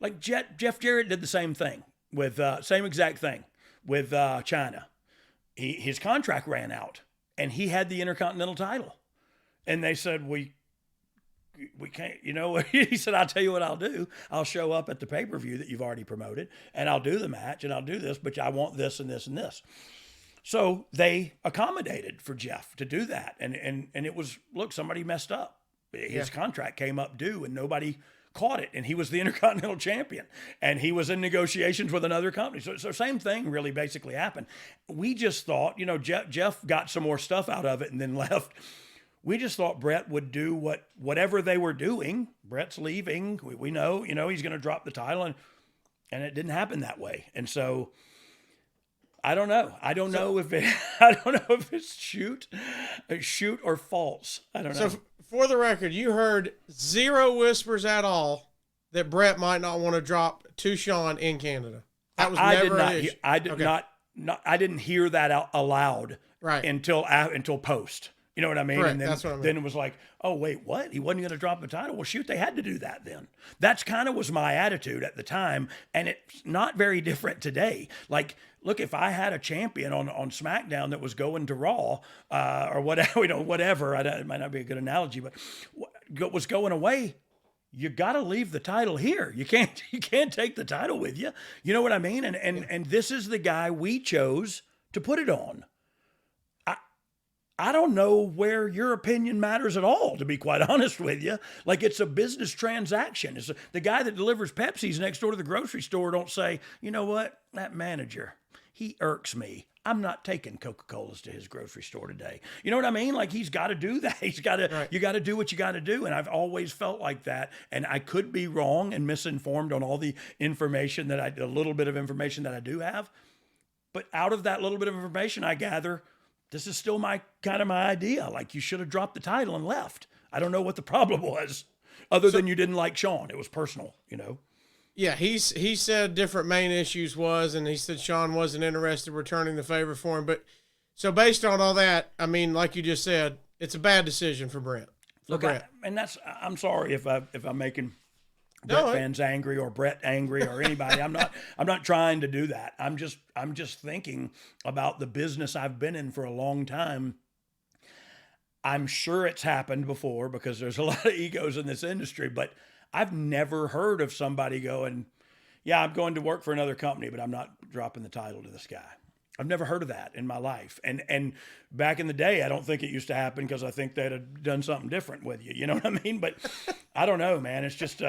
Like Jeff Jarrett did the same thing with same exact thing with China. His contract ran out, and he had the Intercontinental title, and they said we can't. You know, he said, I'll tell you what I'll do. I'll show up at the pay-per-view that you've already promoted, and I'll do the match, and I'll do this, but I want this and this and this. So they accommodated for Jeff to do that, and it was, look, somebody messed up. His contract came up due, and nobody caught it, and he was the Intercontinental Champion, and he was in negotiations with another company. So same thing really basically happened. We just thought, you know, Jeff got some more stuff out of it and then left. We just thought Bret would do whatever they were doing. Bret's leaving. We know, you know, he's going to drop the title, and it didn't happen that way. And so I don't know. I don't know if it's shoot or false. I don't know. So for the record, you heard zero whispers at all that Bret might not want to drop to Shawn in Canada. That was never an issue. I didn't hear that out aloud until post. You know what I mean? Correct. And That's what I mean. Then it was like, oh, wait, what? He wasn't going to drop the title? Well, shoot, they had to do that then. That's kind of was my attitude at the time, and it's not very different today. Like, look, if I had a champion on SmackDown that was going to Raw or whatever, you know, whatever, it might not be a good analogy, but was going away, you got to leave the title here. You can't take the title with you. You know what I mean? And this is the guy we chose to put it on. I don't know where your opinion matters at all, to be quite honest with you. Like, it's a business transaction. The guy that delivers Pepsi's next door to the grocery store don't say, you know what, that manager, he irks me. I'm not taking Coca-Colas to his grocery store today. You know what I mean? Like, he's got to do that. He's got to, right. You got to do what you got to do. And I've always felt like that. And I could be wrong and misinformed on all the information the little bit of information that I do have. But out of that little bit of information, I gather this is still my idea. Like, you should have dropped the title and left. I don't know what the problem was, other than you didn't like Shawn. It was personal, you know? Yeah, he said different main issues was, and he said Shawn wasn't interested in returning the favor for him. But so based on all that, I mean, like you just said, it's a bad decision for Bret. I'm sorry if I'm making Bret fans angry or Bret angry or anybody. I'm not trying to do that. I'm just thinking about the business I've been in for a long time. I'm sure it's happened before because there's a lot of egos in this industry, but I've never heard of somebody going, yeah, I'm going to work for another company, but I'm not dropping the title to this guy. I've never heard of that in my life. And back in the day, I don't think it used to happen because I think they'd have done something different with you. You know what I mean? But I don't know, man. It's just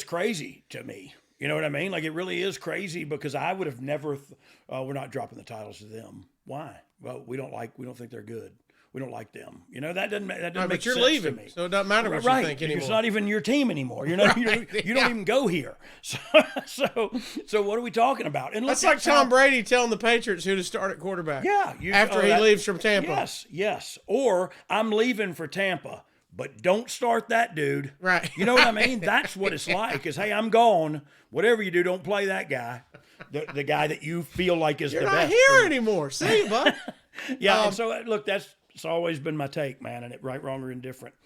crazy to me. You know what I mean? Like, it really is crazy because I would have never, we're not dropping the titles to them. Why? Well, we don't think they're good. We don't like them. You know, that doesn't make sense to me. But you're leaving, so it doesn't matter what you think anymore. It's not even your team anymore. You don't even go here. So what are we talking about? And that's like Tom Brady telling the Patriots who to start at quarterback. Yeah. After he leaves from Tampa. Yes. Or I'm leaving for Tampa, but don't start that dude. Right. You know what I mean? That's what it's like is, hey, I'm gone. Whatever you do, don't play that guy. The guy that you feel like is the best. You're not here anymore. See you, bud. Yeah. And so, look, it's always been my take, man, and it right, wrong, or indifferent.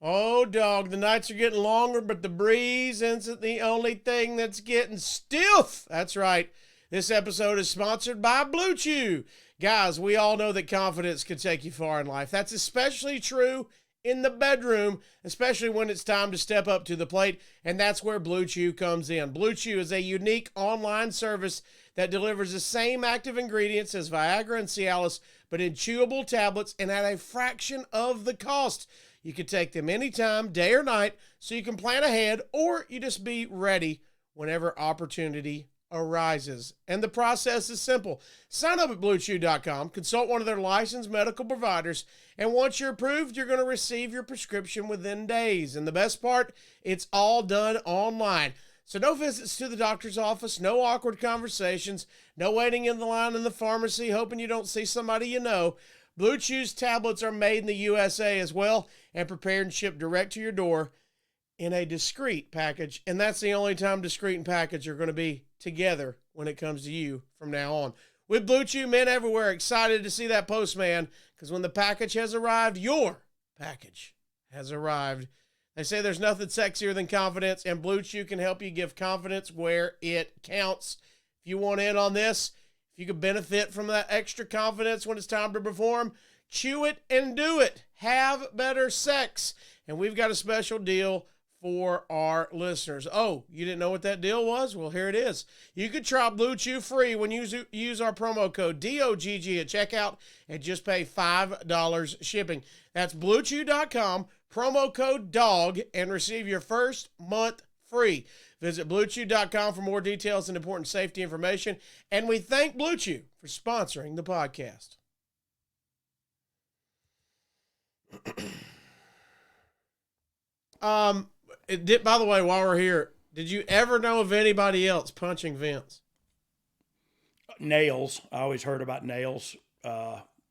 Oh, dog, the nights are getting longer, but the breeze isn't the only thing that's getting stiff. That's right. This episode is sponsored by Blue Chew. Guys, we all know that confidence can take you far in life. That's especially true in the bedroom, especially when it's time to step up to the plate, and that's where Blue Chew comes in. Blue Chew is a unique online service that delivers the same active ingredients as Viagra and Cialis, but in chewable tablets and at a fraction of the cost. You can take them anytime, day or night, so you can plan ahead, or you just be ready whenever opportunity arises. And the process is simple. Sign up at BlueChew.com, consult one of their licensed medical providers, and once you're approved, you're going to receive your prescription within days. And the best part, it's all done online. So no visits to the doctor's office, no awkward conversations, no waiting in the line in the pharmacy hoping you don't see somebody you know. Blue Chew's tablets are made in the USA as well and prepared and shipped direct to your door in a discreet package. And that's the only time discreet and package are going to be together when it comes to you from now on. With Blue Chew, men everywhere excited to see that postman because when the package has arrived, your package has arrived. They say there's nothing sexier than confidence, and Blue Chew can help you give confidence where it counts. If you want in on this, if you could benefit from that extra confidence when it's time to perform, chew it and do it. Have better sex. And we've got a special deal for our listeners. Oh, you didn't know what that deal was? Well, here it is. You could try Blue Chew free when you use our promo code DOGG at checkout and just pay $5 shipping. That's BlueChew.com. Promo code DOGG and receive your first month free. Visit BlueChew.com for more details and important safety information. And we thank Blue Chew for sponsoring the podcast. By the way, while we're here, did you ever know of anybody else punching Vince? Nails. I always heard about nails.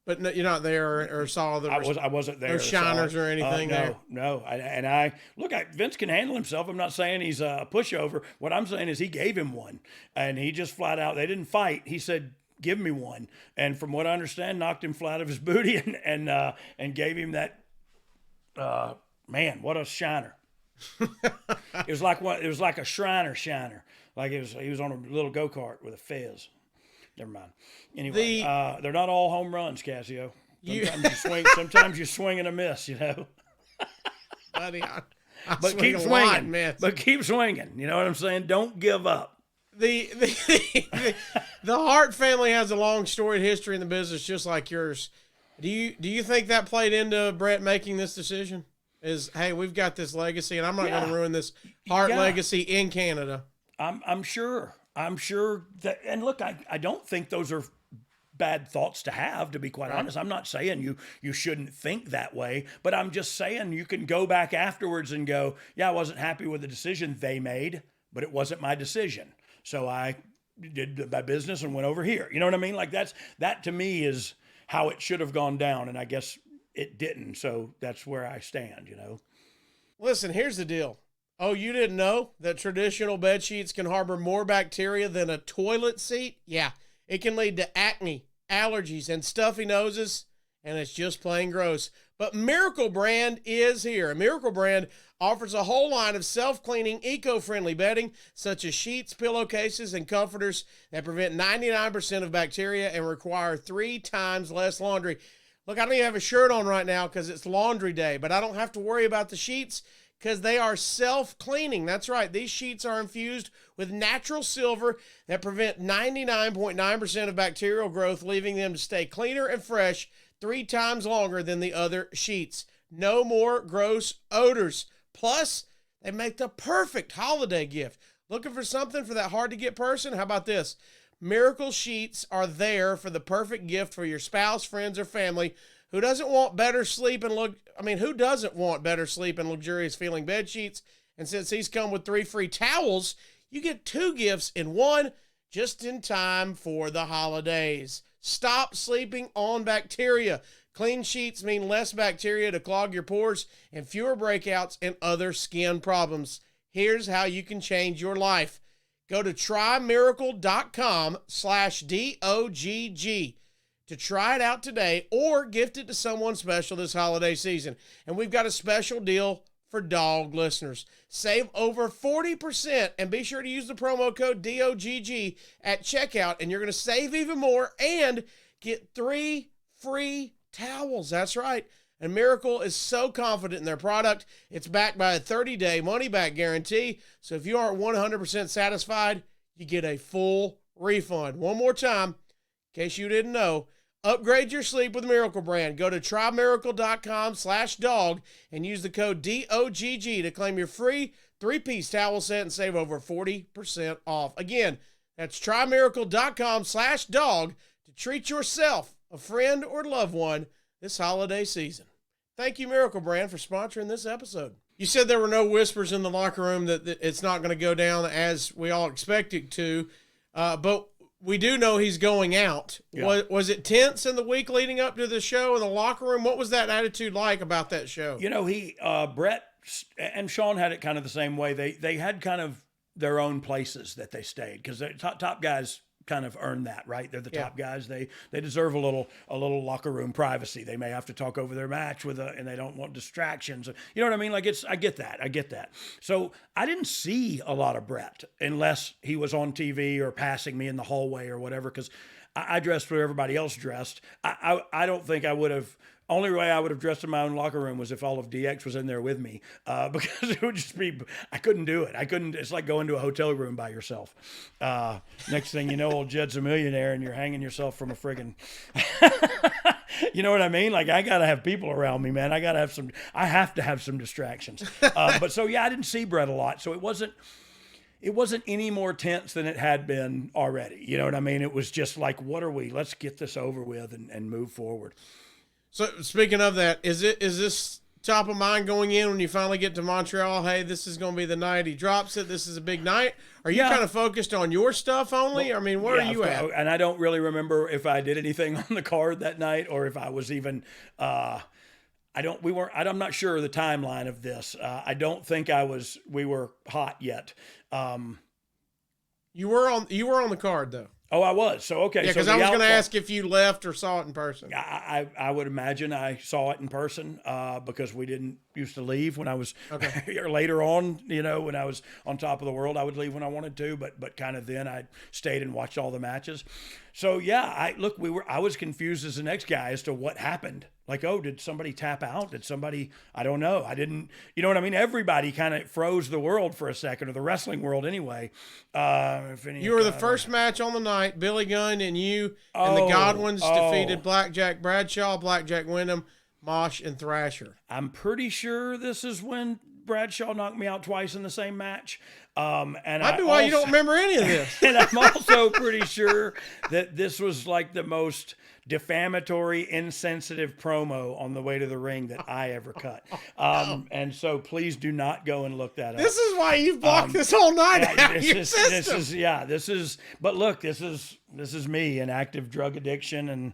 But no, you're not there or saw the. I wasn't there. No shiners or anything there. No. Vince can handle himself. I'm not saying he's a pushover. What I'm saying is he gave him one, and he just flat out. They didn't fight. He said, "Give me one," and from what I understand, knocked him flat of his booty and gave him that. Man, what a shiner! It was like a Shriner shiner. Like he was on a little go-kart with a fez. Never mind. Anyway, they're not all home runs, Casio. Sometimes you swing and a miss, you know. Buddy, but keep swinging, man. But keep swinging. You know what I'm saying? Don't give up. the Hart family has a long storied history in the business, just like yours. Do you think that played into Bret making this decision? Is, hey, we've got this legacy, and I'm not going to ruin this Hart legacy in Canada. I'm sure that, and look, I don't think those are bad thoughts to have, to be quite honest. I'm not saying you shouldn't think that way, but I'm just saying you can go back afterwards and go, yeah, I wasn't happy with the decision they made, but it wasn't my decision. So I did my business and went over here. You know what I mean? Like that to me is how it should have gone down, and I guess it didn't. So that's where I stand, you know. Listen, here's the deal. Oh, you didn't know that traditional bed sheets can harbor more bacteria than a toilet seat? Yeah, it can lead to acne, allergies, and stuffy noses, and it's just plain gross. But Miracle Brand is here. Miracle Brand offers a whole line of self-cleaning, eco-friendly bedding, such as sheets, pillowcases, and comforters that prevent 99% of bacteria and require 3 times less laundry. Look, I don't even have a shirt on right now because it's laundry day, but I don't have to worry about the sheets because they are self-cleaning. That's right. These sheets are infused with natural silver that prevent 99.9% of bacterial growth, leaving them to stay cleaner and fresh 3 times longer than the other sheets. No more gross odors. Plus, they make the perfect holiday gift. Looking for something for that hard-to-get person? How about this? Miracle Sheets are there for the perfect gift for your spouse, friends, or family who doesn't want better sleep and who doesn't want better sleep and luxurious feeling bed sheets? And since these come with 3 free towels, you get 2 gifts in one, just in time for the holidays. Stop sleeping on bacteria. Clean sheets mean less bacteria to clog your pores and fewer breakouts and other skin problems. Here's how you can change your life. Go to trymiracle.com/DOGG to try it out today or gift it to someone special this holiday season. And we've got a special deal for DOGG listeners. Save over 40% and be sure to use the promo code DOGG at checkout, and you're going to save even more and get 3 free towels. That's right. And Miracle is so confident in their product, it's backed by a 30-day money-back guarantee. So if you aren't 100% satisfied, you get a full refund. One more time, in case you didn't know, upgrade your sleep with Miracle Brand. Go to trymiracle.com/dog and use the code DOGG to claim your free 3-piece towel set and save over 40% off. Again, that's trymiracle.com/dog to treat yourself, a friend, or loved one this holiday season. Thank you, Miracle Brand, for sponsoring this episode. You said there were no whispers in the locker room that it's not going to go down as we all expect it to, but we do know he's going out. Yeah. Was it tense in the week leading up to the show in the locker room? What was that attitude like about that show? You know, Bret and Shawn had it kind of the same way. They had kind of their own places that they stayed because the top guys kind of earn that, right? They're the top guys. They deserve a little locker room privacy. They may have to talk over their match and they don't want distractions. You know what I mean? Like I get that. So I didn't see a lot of Bret unless he was on TV or passing me in the hallway or whatever, because I dressed where everybody else dressed. I don't think I would have. Only way I would have dressed in my own locker room was if all of DX was in there with me, because it would just be, I couldn't do it. It's like going to a hotel room by yourself. Next thing you know, old Jed's a millionaire and you're hanging yourself from a friggin', you know what I mean? Like I got to have people around me, man. I have to have some distractions. But so, yeah, I didn't see Bret a lot. So it wasn't any more tense than it had been already. You know what I mean? It was just like, let's get this over with and move forward. So speaking of that, is this top of mind going in when you finally get to Montreal? Hey, this is going to be the night he drops it. This is a big night. Are you kind of focused on your stuff only? Well, I mean, where are you at? And I don't really remember if I did anything on the card that night or if I was even. I'm not sure of the timeline of this. I don't think we were hot yet. You were on the card though. Oh, I was. So, okay. Yeah, because I was going to ask if you left or saw it in person. I would imagine I saw it in person because we didn't used to leave when I was later on, when I was on top of the world. I would leave when I wanted to, but kind of then I stayed and watched all the matches. So yeah, I was confused as the next guy as to what happened. Like, oh, did somebody tap out? Did somebody, I don't know. I didn't, you know what I mean? Everybody kind of froze the world for a second, or the wrestling world anyway. You were the first match on the night. Billy Gunn and you and the Godwins defeated Blackjack Bradshaw, Blackjack Wyndham, Mosh, and Thrasher. I'm pretty sure this is when Bradshaw knocked me out twice in the same match. Might be why you don't remember any of this. And I'm also pretty sure that this was like the most defamatory, insensitive promo on the way to the ring that I ever cut. And so please do not go and look that up. This is why you've blocked this whole night out of your system. But look, this is me, an active drug addiction and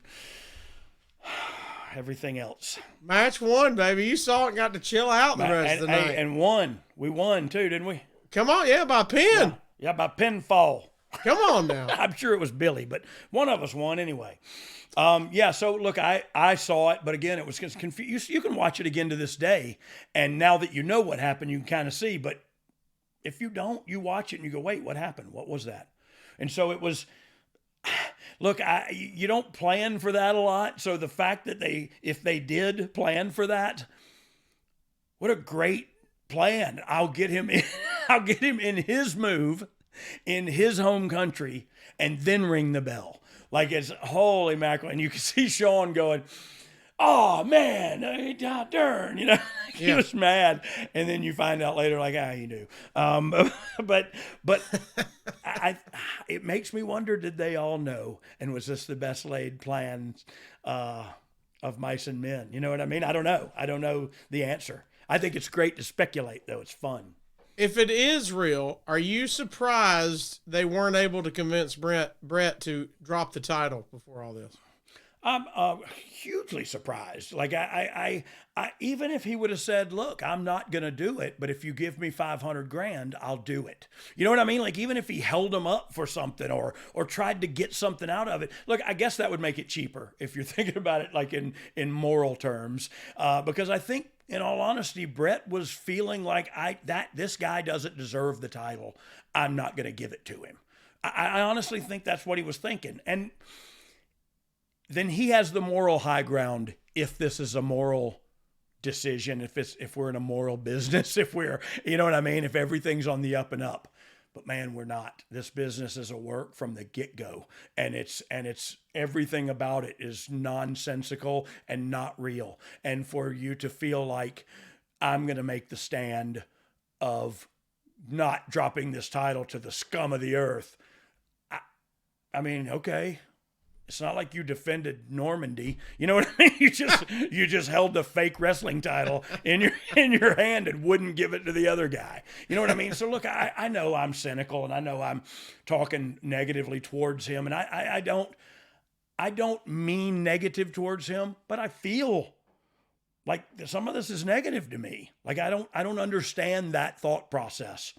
everything else. Match 1, baby. You saw it and got to chill out the rest of the night. And won. We won too, didn't we? Come on, yeah, by pin. Yeah, by pinfall. Come on now. I'm sure it was Billy, but one of us won anyway. So look, I saw it, but again, it was confused. You can watch it again to this day, and now that you know what happened, you can kind of see. But if you don't, you watch it and you go, wait, what happened? What was that? And so it was. Look, you don't plan for that a lot. So the fact that if they did plan for that, what a great plan. I'll get him in his move in his home country and then ring the bell. Like, it's holy mackerel. And you can see Shawn going, oh man, darn, you know, he was mad. And then you find out later, like, he knew. But it makes me wonder, did they all know? And was this the best laid plan of mice and men? You know what I mean? I don't know. I don't know the answer. I think it's great to speculate, though. It's fun. If it is real, are you surprised they weren't able to convince Bret to drop the title before all this? I'm hugely surprised. Like, I even if he would have said, look, I'm not going to do it, but if you give me $500,000, I'll do it. You know what I mean? Like, even if he held him up for something or tried to get something out of it, look, I guess that would make it cheaper if you're thinking about it like in moral terms. Because I think, in all honesty, Bret was feeling like this guy doesn't deserve the title. I'm not going to give it to him. I honestly think that's what he was thinking. And then he has the moral high ground if this is a moral decision, if we're in a moral business, if we're, you know what I mean, if everything's on the up and up. But man, we're not. This business is a work from the get-go, and it's everything about it is nonsensical and not real. And for you to feel like I'm going to make the stand of not dropping this title to the scum of the earth. I mean, okay. It's not like you defended Normandy. You know what I mean? You just held the fake wrestling title in your hand and wouldn't give it to the other guy. You know what I mean? So look, I know I'm cynical and I know I'm talking negatively towards him, and I don't mean negative towards him, but I feel like some of this is negative to me. Like I don't understand that thought process.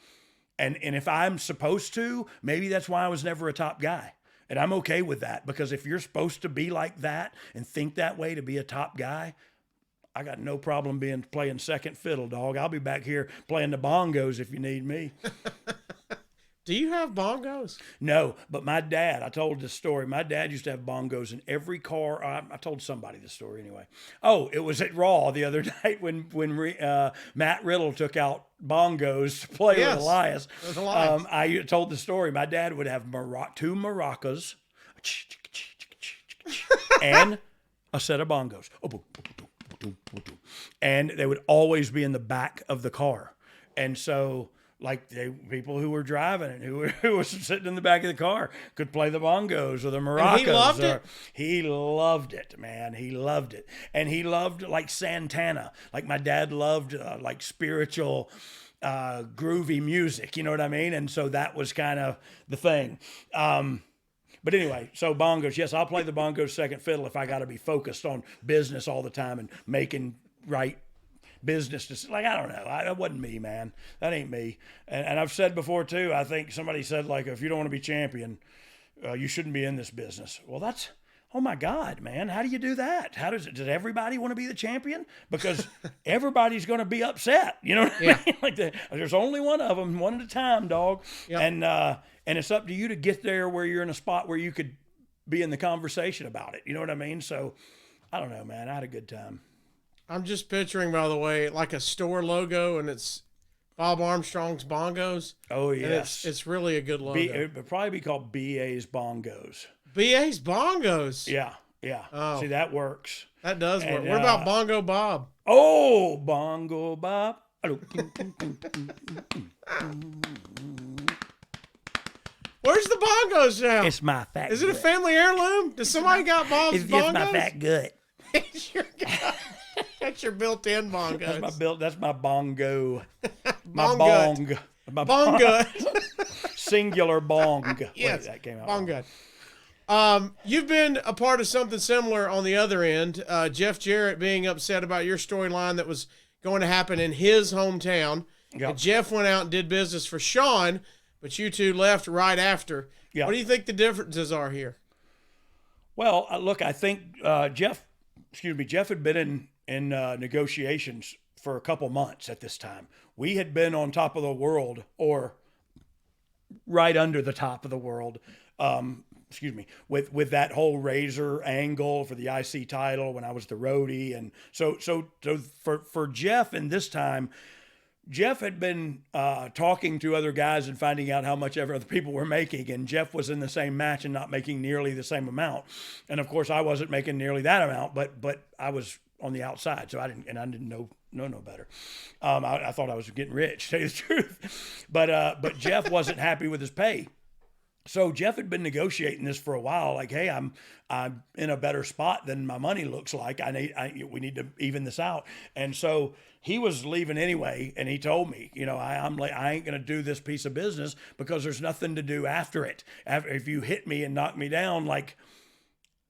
And if I'm supposed to, maybe that's why I was never a top guy. And I'm okay with that, because if you're supposed to be like that and think that way to be a top guy, I got no problem playing second fiddle, dog. I'll be back here playing the bongos if you need me. Do you have bongos? No, but my dad, I told this story. My dad used to have bongos in every car. I told somebody this story anyway. Oh, it was at Raw the other night when Matt Riddle took out bongos to play with Elias. I told the story. My dad would have two maracas and a set of bongos. And they would always be in the back of the car. And so, like, people who were driving it, who was sitting in the back of the car, could play the bongos or the maracas. And he loved it? He loved it, man. He loved it. And he loved, like, Santana. Like, my dad loved, like, spiritual, groovy music. You know what I mean? And so that was kind of the thing. But anyway, so bongos. Yes, I'll play the bongos second fiddle if I got to be focused on business all the time and making right business. Like, I don't know. That wasn't me, man. That ain't me. And I've said before too, I think somebody said, like, if you don't want to be champion, you shouldn't be in this business. Well, that's, oh my God, man. How do you do that? Does everybody want to be the champion? Because everybody's going to be upset. You know what I mean? Like, there's only one of them, one at a time, dog. Yep. And it's up to you to get there where you're in a spot where you could be in the conversation about it. You know what I mean? So I don't know, man. I had a good time. I'm just picturing, by the way, like a store logo, and it's Bob Armstrong's Bongos. Oh, yes. And it's really a good logo. It would probably be called BA's Bongos. BA's Bongos? Yeah, yeah. Oh. See, that works. That does work. What about Bongo Bob? Oh, Bongo Bob. Where's the Bongos now? It's my fat gut. Is it a family heirloom? Does somebody got Bob's It's Bongos? just my fat gut. It's your gut. That's your built-in Bongos. That's my bongo. My Bong bong. gut. My Bong gut. Singular bong. Yes, Wait, that came out bong wrong. gut. You've been a part of something similar on the other end. Jeff Jarrett being upset about your storyline that was going to happen in his hometown. Yep. And Jeff went out and did business for Shawn, but you two left right after. Yep. What do you think the differences are here? Well, look, I think Jeff had been in negotiations for a couple months at this time. We had been on top of the world, or right under the top of the world, with that whole Razor angle for the IC title when I was the roadie. And so for Jeff in this time, Jeff had been talking to other guys and finding out how much other people were making, and Jeff was in the same match and not making nearly the same amount. And of course, I wasn't making nearly that amount, but I was on the outside, so I didn't know no better. I thought I was getting rich, to tell you the truth. But Jeff wasn't happy with his pay. So Jeff had been negotiating this for a while, like, hey, I'm in a better spot than my money looks like. We need to even this out. And so he was leaving anyway, and he told me, I ain't gonna do this piece of business because there's nothing to do after it. If you hit me and knock me down, like,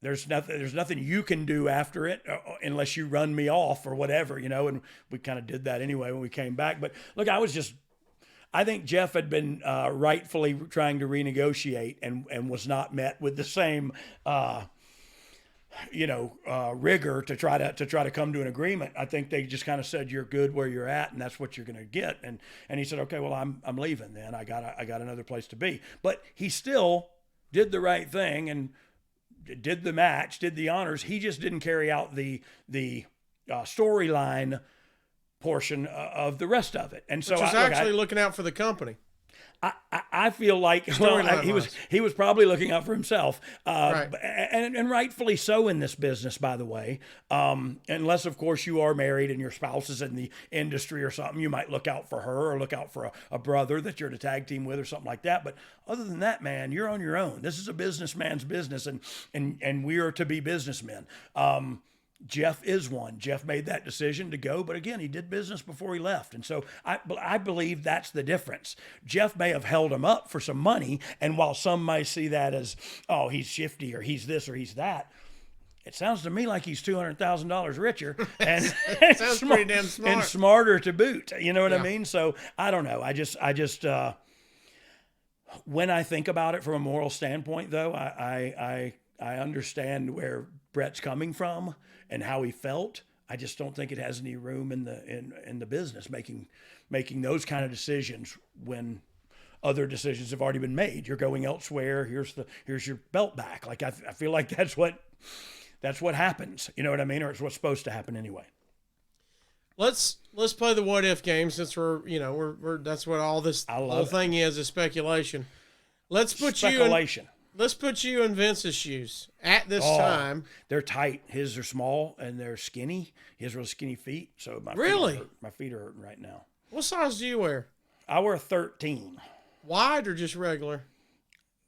there's nothing you can do after it unless you run me off or whatever, and we kind of did that anyway when we came back. But look, I think Jeff had been rightfully trying to renegotiate and was not met with the same, rigor to try to come to an agreement. I think they just kind of said, you're good where you're at, and that's what you're going to get. And he said, okay, well, I'm leaving then. I got another place to be. But he still did the right thing and did the match, did the honors. He just didn't carry out the storyline portion of the rest of it. And so Which was actually looking out for the company. I feel like he was probably looking out for himself, right. and rightfully so in this business, by the way. Unless, of course, you are married and your spouse is in the industry or something, you might look out for her or look out for a brother that you're in a tag team with or something like that. But other than that, man, you're on your own. This is a businessman's business, and we are to be businessmen. Jeff is one. Jeff made that decision to go, but again, he did business before he left. And so I believe that's the difference. Jeff may have held him up for some money, and while some might see that as, oh, he's shifty or he's this or he's that, it sounds to me like he's $200,000 richer and sounds pretty damn smart. And smarter to boot. You know what Yeah. I mean? So I don't know. I just when I think about it from a moral standpoint, though, I understand where Bret's coming from and how he felt. I just don't think it has any room in the business making those kind of decisions when other decisions have already been made. You're going elsewhere. Here's your belt back. Like I feel like that's what happens. You know what I mean? Or it's what's supposed to happen anyway. Let's play the what if game, since we're that's what all this whole thing is speculation. Let's put you in Vince's shoes at this time. They're tight. His are small and they're skinny. He has real skinny feet. So my feet are hurting right now. What size do you wear? I wear 13. Wide or just regular?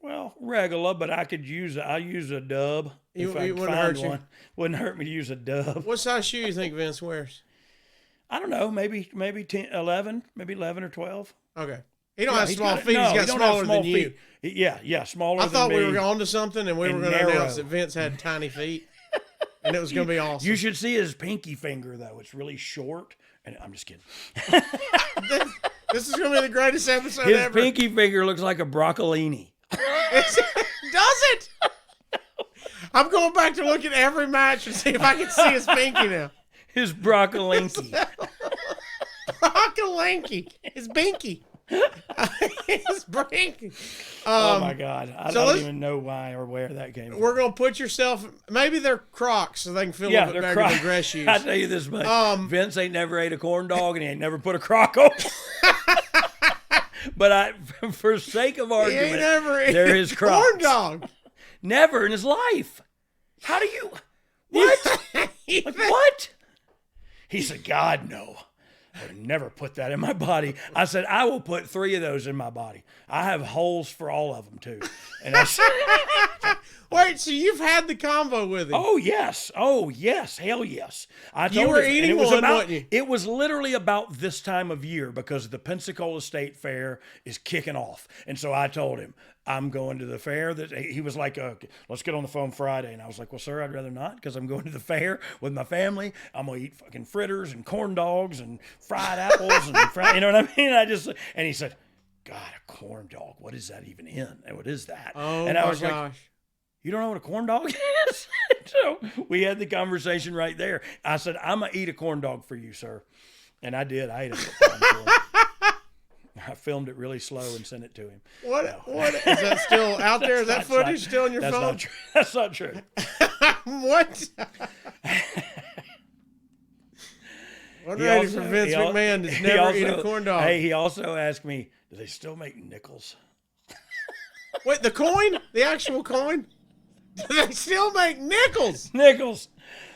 Well, regular, but I use a dub. If I wouldn't find hurt one. you. Wouldn't hurt me to use a dub. What size shoe you think Vince wears? I don't know. Maybe 10, 11, maybe 11 or 12. Okay. He don't have small feet. He's got smaller than you. Yeah, smaller than me. I thought we were on to something, and we were going to announce that Vince had tiny feet, and it was going to be awesome. You should see his pinky finger, though. It's really short. And I'm just kidding. This is going to be the greatest episode his ever. His pinky finger looks like a broccolini. Does it? I'm going back to look at every match and see if I can see his pinky now. His broccolinky. Broccolinky. His binky. He's breaking. Oh my God! I don't even know why or where that came from. We're gonna put yourself. Maybe they're Crocs, so they can feel a little bit better than dress shoes. I tell you this much: Vince ain't never ate a corn dog, and he ain't never put a Croc on. But for sake of argument, there is Crocs. Corn dog. Never in his life. How do you? What? Like, what? He said, "God, no. I would never put that in my body." I said, "I will put 3 of those in my body. I have holes for all of them too." And I said, "Wait, so you've had the convo with him?" Oh yes, hell yes. I told you were him, eating it was one, about, weren't you? It was literally about this time of year because the Pensacola State Fair is kicking off, and so I told him I'm going to the fair. That he was like, "Let's get on the phone Friday," and I was like, "Well, sir, I'd rather not because I'm going to the fair with my family. I'm gonna eat fucking fritters and corn dogs and fried apples and you know what I mean?" And he said, "God, a corn dog? What is that even in? And what is that?" Oh and I my was gosh. like, "You don't know what a corn dog is?" So we had the conversation right there. I said, "I'm going to eat a corn dog for you, sir." And I did. I ate it. I filmed it really slow and sent it to him. What is that still out there? Is that footage still on your phone? Not true. That's not true. What? What ready for Vince McMahon to never eat a corn dog? Hey, he also asked me, "Do they still make nickels?" Wait, the coin? The actual coin? Do they still make nickels? Nickels.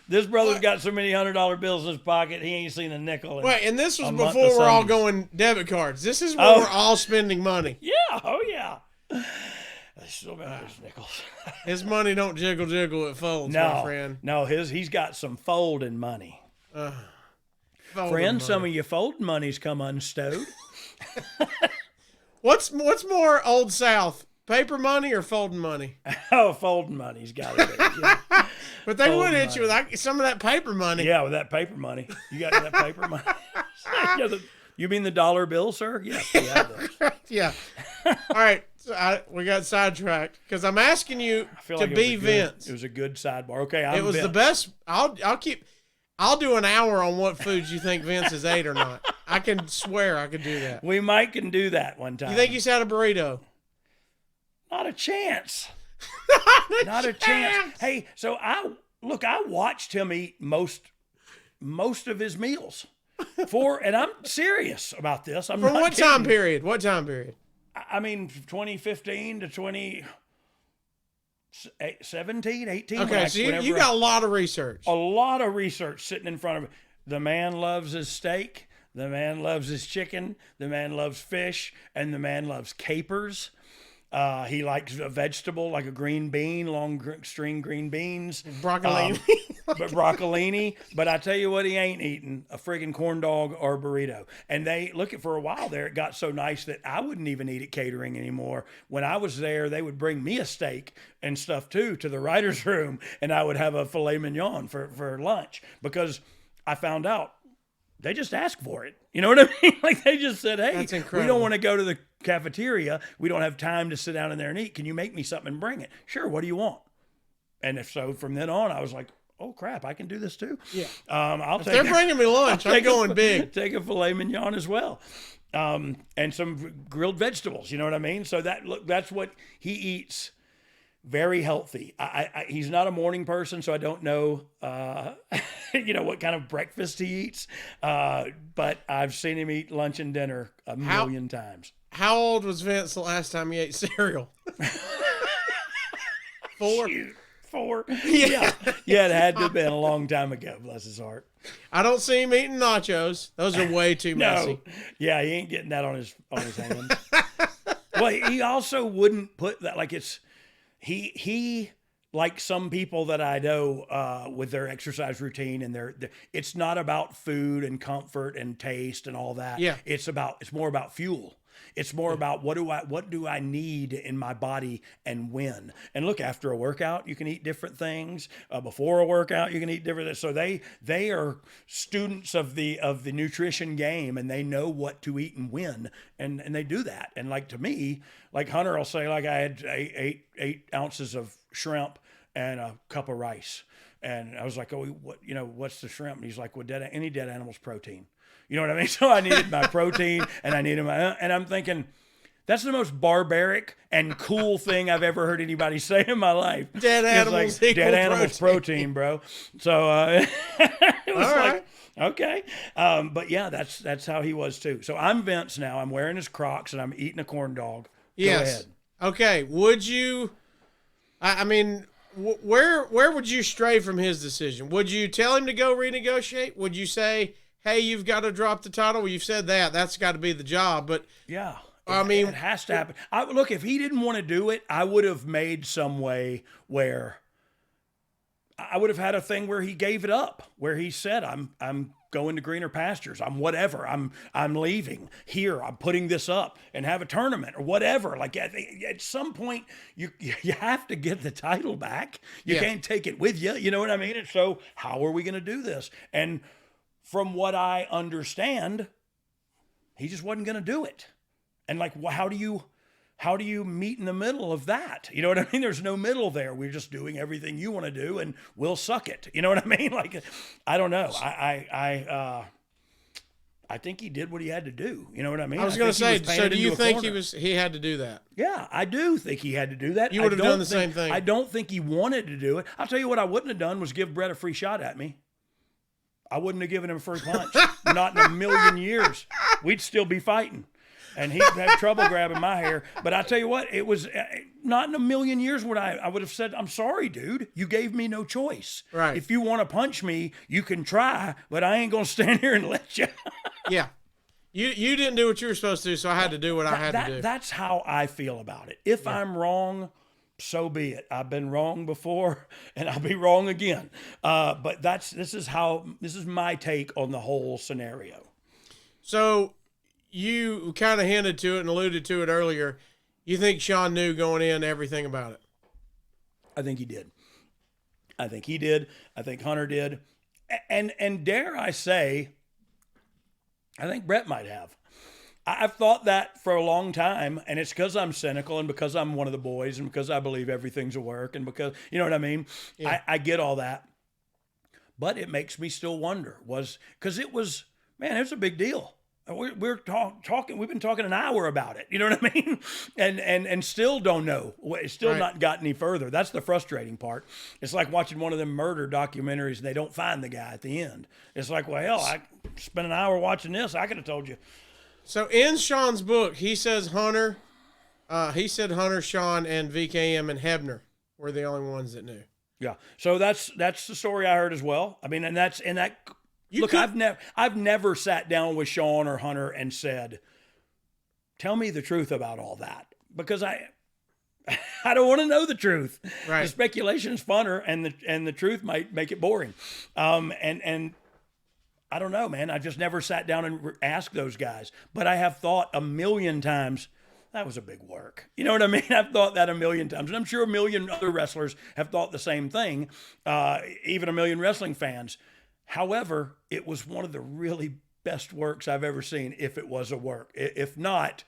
This brother's got so many $100 bills in his pocket, he ain't seen a nickel. Wait, and this was before we're all going debit cards. This is where we're all spending money. Yeah, oh yeah. They still make those nickels. His money don't jiggle, it folds, my friend. No, he's got some folding money. Friend, some of your folding money's come unstowed. What's more Old South? Paper money or folding money? Oh, folding money's got to be. Yeah. But they would hit you with some of that paper money. Yeah, with that paper money. You got that paper money? You mean the dollar bill, sir? Yes, we have those. Yeah. All right. So we got sidetracked because I'm asking you to be Vince. It was a good sidebar. Okay, it was Vince. The best. I'll do an hour on what foods you think Vince has ate or not. I can swear I could do that. We might can do that one time. You think he's had a burrito? Not a chance. Not a chance. Hey, so I watched him eat most of his meals. And I'm serious about this. I'm From not what kidding. time period? What time period? I mean, 2015 to 2017, 18. Okay, so you got a lot of research. A lot of research sitting in front of me. The man loves his steak. The man loves his chicken. The man loves fish. And the man loves capers. He likes a vegetable like a green bean, long string green beans. Broccolini. But broccolini. But I tell you what, he ain't eating a friggin' corn dog or a burrito. And for a while there, it got so nice that I wouldn't even eat at catering anymore. When I was there, they would bring me a steak and stuff too to the writer's room, and I would have a filet mignon for lunch because I found out they just asked for it. You know what I mean? Like they just said, "Hey, we don't want to go to the cafeteria. We don't have time to sit down in there and eat. Can you make me something and bring it?" "Sure. What do you want?" And if so, from then on, I was like, "Oh crap, I can do this too." Yeah. If they're bringing me lunch, I'm going big. Take a filet mignon as well, and some grilled vegetables. You know what I mean? So that's what he eats. Very healthy. He's not a morning person, so I don't know, what kind of breakfast he eats. But I've seen him eat lunch and dinner a million times. How old was Vince the last time he ate cereal? 4? Shoot, 4. Yeah. Yeah, it had to have been a long time ago, bless his heart. I don't see him eating nachos. Those are way too messy. Yeah, he ain't getting that on his hands. Well, he also wouldn't put that like it's he like some people that I know with their exercise routine and it's not about food and comfort and taste and all that. Yeah. It's more about fuel. It's more about what do I need in my body and when. And look, after a workout, you can eat different things. Before a workout, you can eat different things. So they are students of the nutrition game, and they know what to eat and when, and they do that. And like to me, like Hunter will say, like I had 8 ounces of shrimp and a cup of rice, and I was like, oh, what's the shrimp? And he's like, well, any dead animal's protein. You know what I mean? So I needed my protein and I needed and I'm thinking, That's the most barbaric and cool thing I've ever heard anybody say in my life. Dead animals, like, dead animals protein, bro. So it was All right. like, okay. But yeah, that's how he was too. So I'm Vince now. I'm wearing his Crocs and I'm eating a corn dog. Yes. Go ahead. Okay. Would you? I mean, where would you stray from his decision? Would you tell him to go renegotiate? Would you say, "Hey, you've got to drop the title"? Well, you've said that. That's got to be the job. But yeah. I mean, it has to happen. Look, if he didn't want to do it, I would have made some way where I would have had a thing where he gave it up, where he said, I'm going to greener pastures. I'm whatever. I'm leaving here. I'm putting this up and have a tournament or whatever. Like at some point you have to get the title back. You can't take it with you. You know what I mean? And so how are we going to do this? And from what I understand, he just wasn't going to do it. And like, how do you meet in the middle of that? You know what I mean? There's no middle there. We're just doing everything you want to do and we'll suck it. You know what I mean? Like, I don't know. I think he did what he had to do. You know what I mean? I was going to say, so do you think he had to do that? Yeah, I do think he had to do that. You would have done the same thing. I don't think he wanted to do it. I'll tell you what I wouldn't have done was give Bret a free shot at me. I wouldn't have given him a free punch. Not in a million years. We'd still be fighting. And he'd have trouble grabbing my hair. But I tell you what, it was not in a million years would I would have said, I'm sorry, dude. You gave me no choice. Right. If you want to punch me, you can try, but I ain't going to stand here and let you. Yeah. You didn't do what you were supposed to do, so I had to do what I had to do. That's how I feel about it. If I'm wrong, so be it. I've been wrong before, and I'll be wrong again. But this is my take on the whole scenario. So you kind of hinted to it and alluded to it earlier. You think Shawn knew going in everything about it? I think he did. I think Hunter did. And dare I say, I think Bret might have. I've thought that for a long time, and it's because I'm cynical and because I'm one of the boys and because I believe everything's a work and because, you know what I mean? Yeah. I get all that. But it makes me still wonder, because it was a big deal. We're talking. We've been talking an hour about it. You know what I mean? And still don't know. It's still not gotten any further. That's the frustrating part. It's like watching one of them murder documentaries and they don't find the guy at the end. It's like, well, hell, I spent an hour watching this. I could have told you. So in Shawn's book, he says Hunter, Shawn, and VKM and Hebner were the only ones that knew. Yeah. So that's the story I heard as well. I mean, and that. I've never sat down with Shawn or Hunter and said, "Tell me the truth about all that," because I don't want to know the truth. Right. The speculation is funner, and the truth might make it boring. And I don't know, man. I just never sat down and asked those guys. But I have thought a million times, that was a big work. You know what I mean? I've thought that a million times. And I'm sure a million other wrestlers have thought the same thing, even a million wrestling fans. However, it was one of the really best works I've ever seen, if it was a work. If not,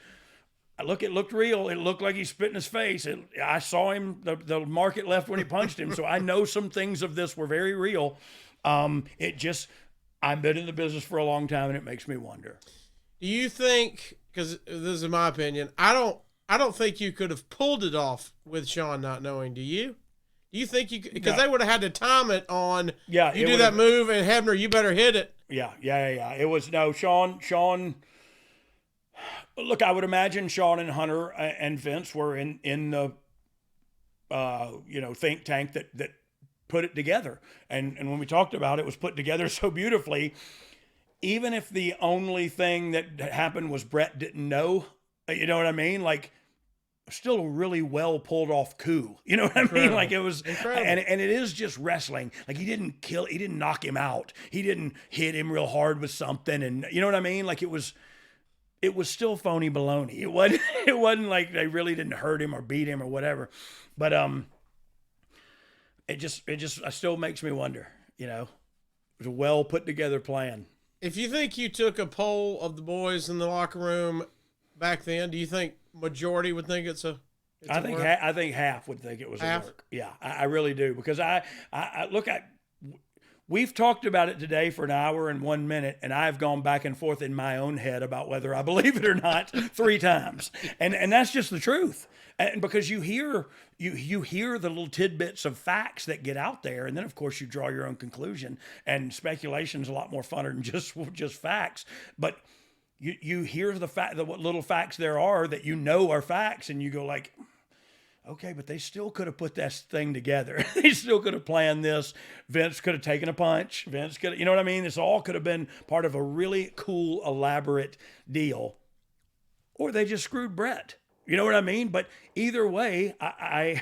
it looked real. It looked like he spit in his face. I saw him, the mark it left when he punched him. So I know some things of this were very real. I've been in the business for a long time, and it makes me wonder. Do you think, because this is my opinion, I don't think you could have pulled it off with Shawn not knowing, do you? Do you think you could? Because they would have had to time it on, you do that move, and Hebner, you better hit it. Yeah. It was, Shawn. Look, I would imagine Shawn and Hunter and Vince were in the, think tank that put it together. And when we talked about it, was put together so beautifully. Even if the only thing that happened was Bret didn't know, you know what I mean? Like, still a really well pulled off coup. You know what I mean? Like, it was, and it is just wrestling. Like, he didn't knock him out. He didn't hit him real hard with something. And you know what I mean? Like, it was still phony baloney. It wasn't like they really didn't hurt him or beat him or whatever. But, it still makes me wonder, it was a well put together plan. If you think you took a poll of the boys in the locker room back then, do you think majority would think it's a work? I think half would think it was a work. Yeah, I really do, because I look at, we've talked about it today for an hour and 1 minute, and I've gone back and forth in my own head about whether I believe it or not 3 times. And that's just the truth. And because you hear the little tidbits of facts that get out there, and then of course you draw your own conclusion. And speculation is a lot more funner than just facts. But you hear what little facts there are that are facts, and you go like, okay, but they still could have put this thing together. They still could have planned this. Vince could have taken a punch. Vince could have, you know what I mean? This all could have been part of a really cool, elaborate deal. Or they just screwed Bret. You know what I mean? But either way, I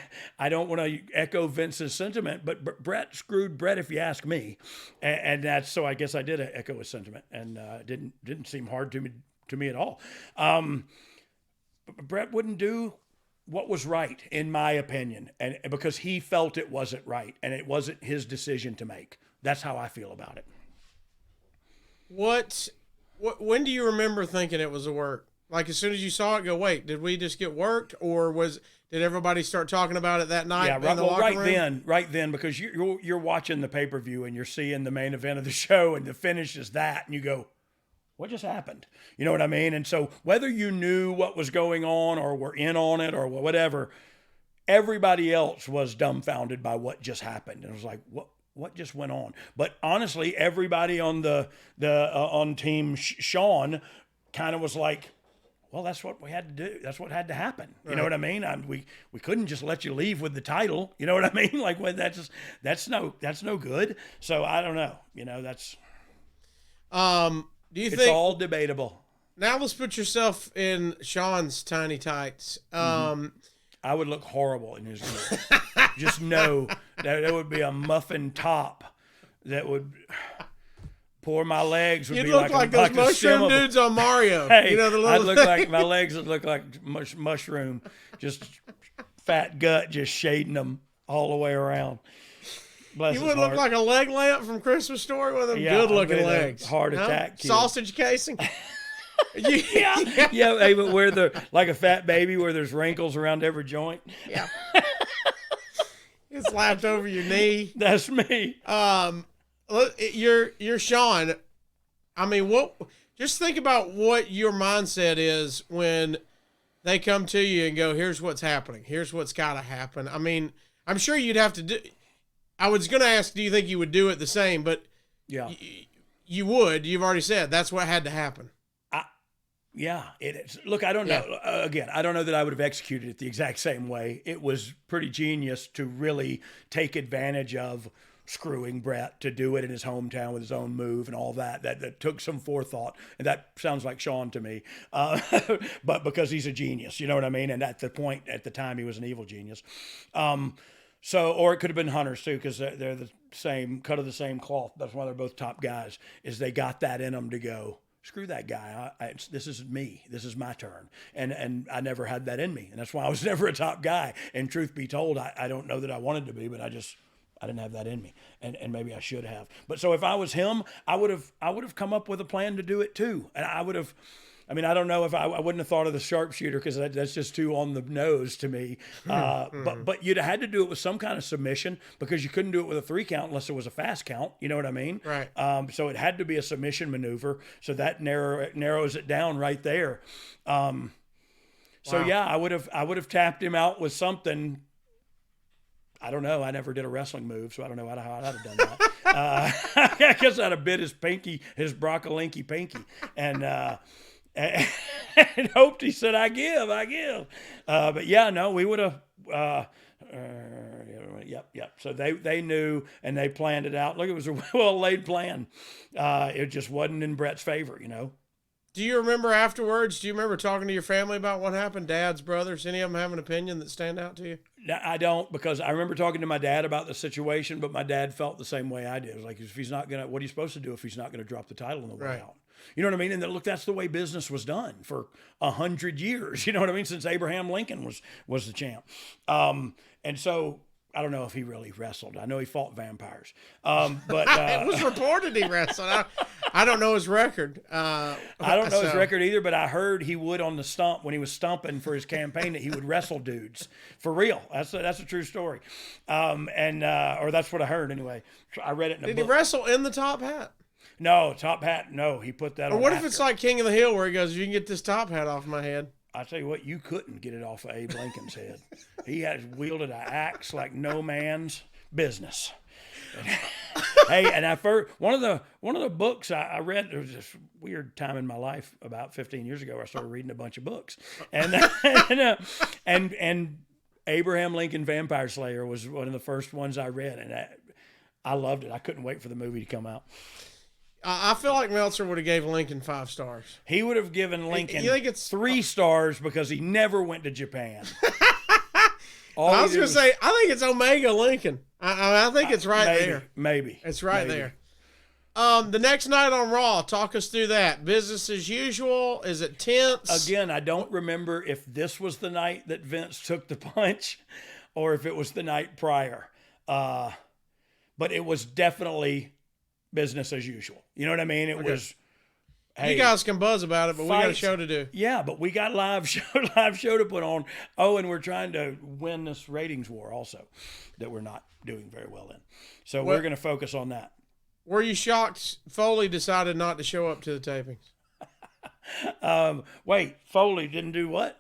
don't want to echo Vince's sentiment, but Bret screwed Bret, if you ask me. And that's, so I guess I did echo his sentiment, and didn't seem hard to me at all. Bret wouldn't do what was right, in my opinion, and because he felt it wasn't right, and it wasn't his decision to make. That's how I feel about it. When do you remember thinking it was a work? Like, as soon as you saw it, go, wait, did we just get worked, or did everybody start talking about it that night? Yeah, right then, because you're watching the pay-per-view and you're seeing the main event of the show, and the finish is that, and you go, what just happened? You know what I mean? And so whether you knew what was going on or were in on it or whatever, everybody else was dumbfounded by what just happened. And it was like, what just went on? But honestly, everybody on on Team Shawn kind of was like, well, that's what we had to do. That's what had to happen. You know what I mean? We couldn't just let you leave with the title. You know what I mean? Like, when that's no good. So I don't know. You know, that's. Do you think it's all debatable? Now let's put yourself in Shawn's tiny tights. I would look horrible in his gear. Just know that there would be a muffin top that would. My legs would You'd be look like those mushroom dudes on Mario. Hey, you know, the little I'd look like my legs would look like mushroom, just fat gut, just shading them all the way around. Bless you his would heart. look like a leg lamp from Christmas Story with them good-looking legs. Heart attack. Sausage casing. Yeah. Hey, but like a fat baby where there's wrinkles around every joint. Yeah. It's lapped over your knee. That's me. You're Shawn. I mean, just think about what your mindset is when they come to you and go, here's what's happening. Here's what's got to happen. I mean, I'm sure you'd have to do. I was going to ask, do you think you would do it the same? But yeah, you would. You've already said that's what had to happen. Yeah, it is. Look, I don't know. Again, I don't know that I would have executed it the exact same way. It was pretty genius to really take advantage of screwing Bret, to do it in his hometown with his own move and all that. That took some forethought, and that sounds like Shawn to me. But because he's a genius, you know what I mean? And at the time, he was an evil genius. Or it could have been Hunter's too, because they're the same, cut of the same cloth. That's why they're both top guys, is they got that in them to go, screw that guy. This is me. This is my turn. And I never had that in me. And that's why I was never a top guy. And truth be told, I don't know that I wanted to be, but I didn't have that in me. And maybe I should have. But so if I was him, I would have come up with a plan to do it too. And I don't know if I wouldn't have thought of the sharpshooter, because that's just too on the nose to me. But you'd have had to do it with some kind of submission, because you couldn't do it with a 3 count unless it was a fast count. You know what I mean? Right. So it had to be a submission maneuver. So that narrows it down right there. So yeah, I would have tapped him out with something. I don't know. I never did a wrestling move, so I don't know how I'd have done that. I guess I'd have bit his broccolinky pinky, and hoped he said, I give. But yeah, no, we would have, yep. So they knew, and they planned it out. Look, it was a well-laid plan. It just wasn't in Bret's favor, you know. Do you remember afterwards? Do you remember talking to your family about what happened? Dads, brothers, any of them have an opinion that stand out to you? I don't, because I remember talking to my dad about the situation, but my dad felt the same way I did. It was like, if he's not going to, what are you supposed to do if he's not going to drop the title on the way out? You know what I mean? And look, that's the way business was done for 100 years. You know what I mean? Since Abraham Lincoln was the champ. And so I don't know if he really wrestled. I know he fought vampires. But it was reported he wrestled. I don't know his record. I don't know his record either, but I heard he would on the stump when he was stumping for his campaign that he would wrestle dudes for real. That's a true story. Or that's what I heard anyway. I read it in a book. Did he wrestle in the top hat? No, top hat. No, he put that on. Or what if it's like King of the Hill where he goes, you can get this top hat off my head? I tell you what, you couldn't get it off of Abe Lincoln's head. He has wielded an axe like no man's business. Hey, and one of the books I read, there was this weird time in my life about 15 years ago where I started reading a bunch of books, and Abraham Lincoln Vampire Slayer was one of the first ones I read, and I loved it. I couldn't wait for the movie to come out. I feel like Meltzer would have gave Lincoln 5 stars. He would have given Lincoln you think it's 3 stars because he never went to Japan. I was going to say, I think it's Omega Lincoln. I think it's right there. Maybe. It's right there. The next night on Raw, talk us through that. Business as usual? Is it tense? Again, I don't remember if this was the night that Vince took the punch or if it was the night prior. But it was definitely business as usual. You know what I mean? It was, hey, you guys can buzz about it, but we got a show to do. Yeah, but we got live show to put on. Oh, and we're trying to win this ratings war also that we're not doing very well in. So we're going to focus on that. Were you shocked Foley decided not to show up to the tapings? Wait, Foley didn't do what?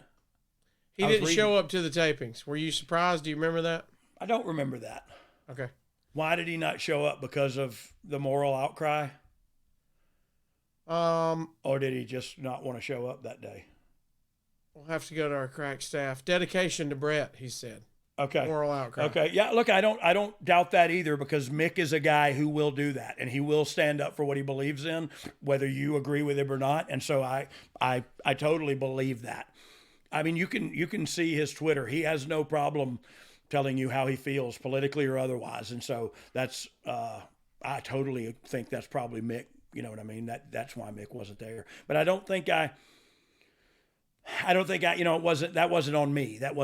He didn't show up to the tapings. Were you surprised? Do you remember that? I don't remember that. Okay. Why did he not show up? Because of the moral outcry? Or did he just not want to show up that day? We'll have to go to our crack staff. Dedication to Bret, he said. Okay. Moral outcry. Okay. Yeah, look, I don't doubt that either because Mick is a guy who will do that and he will stand up for what he believes in, whether you agree with him or not. And so I totally believe that. I mean, you can see his Twitter. He has no problem telling you how he feels politically or otherwise. And so that's I totally think that's probably Mick. You know what I mean? That's why Mick wasn't there. But I don't think that wasn't on me. That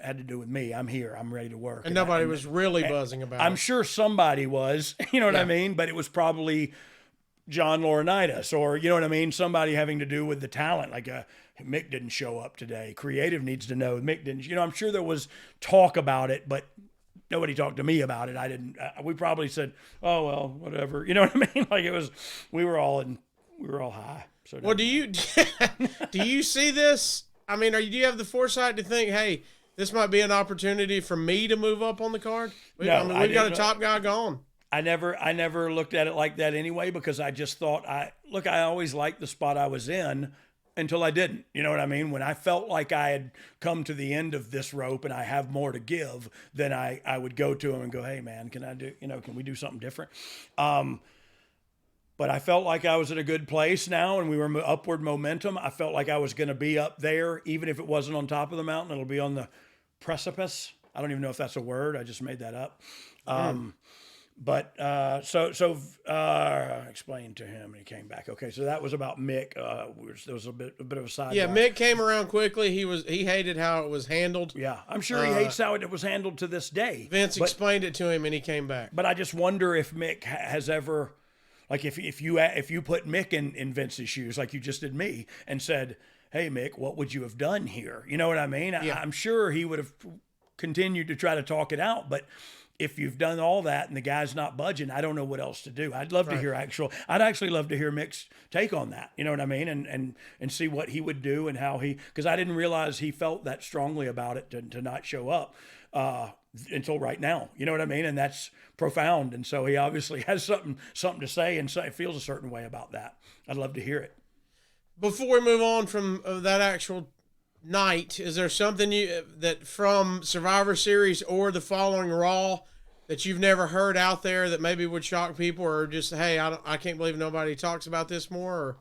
had to do with me. I'm here. I'm ready to work. And nobody was really buzzing about it. I'm sure somebody was, you know what I mean? But it was probably John Laurinaitis or, you know what I mean? Somebody having to do with the talent. Like Mick didn't show up today. Creative needs to know. Mick didn't, I'm sure there was talk about it, but nobody talked to me about it. I didn't, we probably said, oh, well, whatever. You know what I mean? Like we were all high. So well, do you see this? I mean, do you have the foresight to think, hey, this might be an opportunity for me to move up on the card? We've got a top guy gone. I never looked at it like that anyway, because I just thought I always liked the spot I was in until I didn't. You know what I mean? When I felt like I had come to the end of this rope and I have more to give, then I would go to him and go, hey man, can we do something different? But I felt like I was at a good place now and we were upward momentum. I felt like I was going to be up there, even if it wasn't on top of the mountain, it'll be on the precipice. I don't even know if that's a word. I just made that up. But explained to him and he came back. Okay, so that was about Mick. There was a bit of a side. Yeah, Mick came around quickly. He hated how it was handled. Yeah, I'm sure he hates how it was handled to this day. Vince explained it to him and he came back. But I just wonder if Mick has ever, like if you put Mick in Vince's shoes, like you just did me, and said, "Hey Mick, what would you have done here?" You know what I mean? Yeah. I'm sure he would have continued to try to talk it out, but if you've done all that and the guy's not budging, I don't know what else to do. I'd love to hear I'd actually love to hear Mick's take on that. You know what I mean? And see what he would do and how because I didn't realize he felt that strongly about it to not show up until right now. You know what I mean? And that's profound. And so he obviously has something to say and so feels a certain way about that. I'd love to hear it. Before we move on from that actual night, is there something that from Survivor Series or the following Raw that you've never heard out there that maybe would shock people, or just, hey, I can't believe nobody talks about this more, or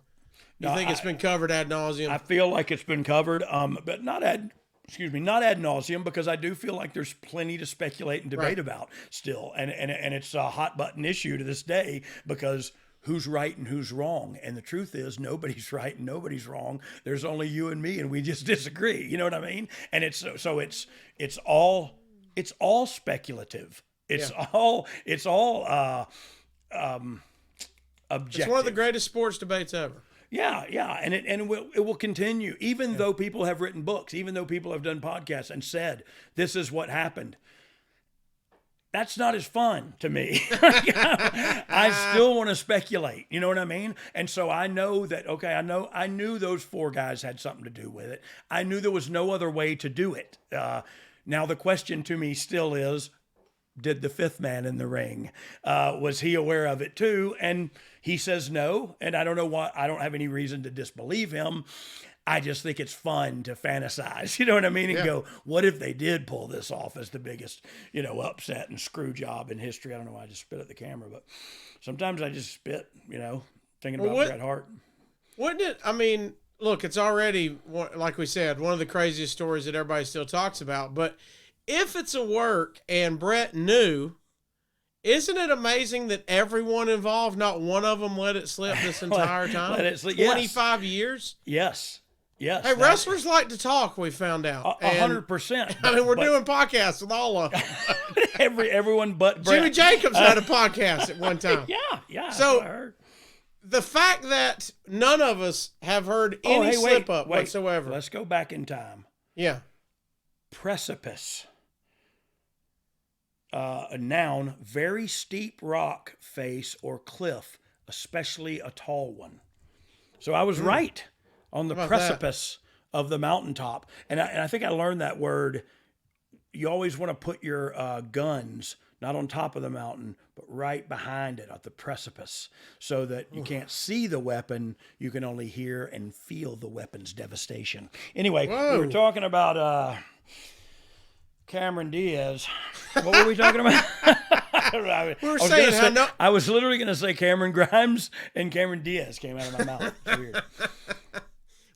you think it's been covered ad nauseum? I feel like it's been covered, but not ad nauseum, because I do feel like there's plenty to speculate and debate about still, and it's a hot button issue to this day, because who's right and who's wrong? And the truth is nobody's right and nobody's wrong. There's only you and me, and we just disagree. You know what I mean? And it's all it's all speculative. It's all objective. It's one of the greatest sports debates ever. Yeah, and it will continue, even though people have written books, even though people have done podcasts and said this is what happened. That's not as fun to me. I still want to speculate. You know what I mean? And so I know that, okay, I knew those 4 guys had something to do with it. I knew there was no other way to do it. Now the question to me still is, did the 5th man in the ring, was he aware of it too? And he says no. And I don't know why. I don't have any reason to disbelieve him. I just think it's fun to fantasize, you know what I mean? And go, what if they did pull this off as the biggest, upset and screw job in history? I don't know why I just spit at the camera, but sometimes I just spit, thinking about Bret Hart. Wouldn't it? I mean, look, it's already, like we said, one of the craziest stories that everybody still talks about. But if it's a work and Bret knew, isn't it amazing that everyone involved, not one of them let it slip this entire time? Let it slip. 25 years? Yes. Yes. Hey, wrestlers like to talk, we found out. 100%. I mean, we're doing podcasts with all of them. Everyone but Bret. Jimmy Jacobs had a podcast at one time. Yeah. So the fact that none of us have heard any slip-up whatsoever. Let's go back in time. Yeah. Precipice. A noun, very steep rock face or cliff, especially a tall one. So I was right on the precipice of the mountaintop. And I think I learned that word. You always want to put your guns not on top of the mountain, but right behind it at the precipice, so that you can't see the weapon. You can only hear and feel the weapon's devastation. Anyway, we were talking about Cameron Diaz. What were we talking about? I was literally going to say Cameron Grimes, and Cameron Diaz came out of my mouth. It's weird.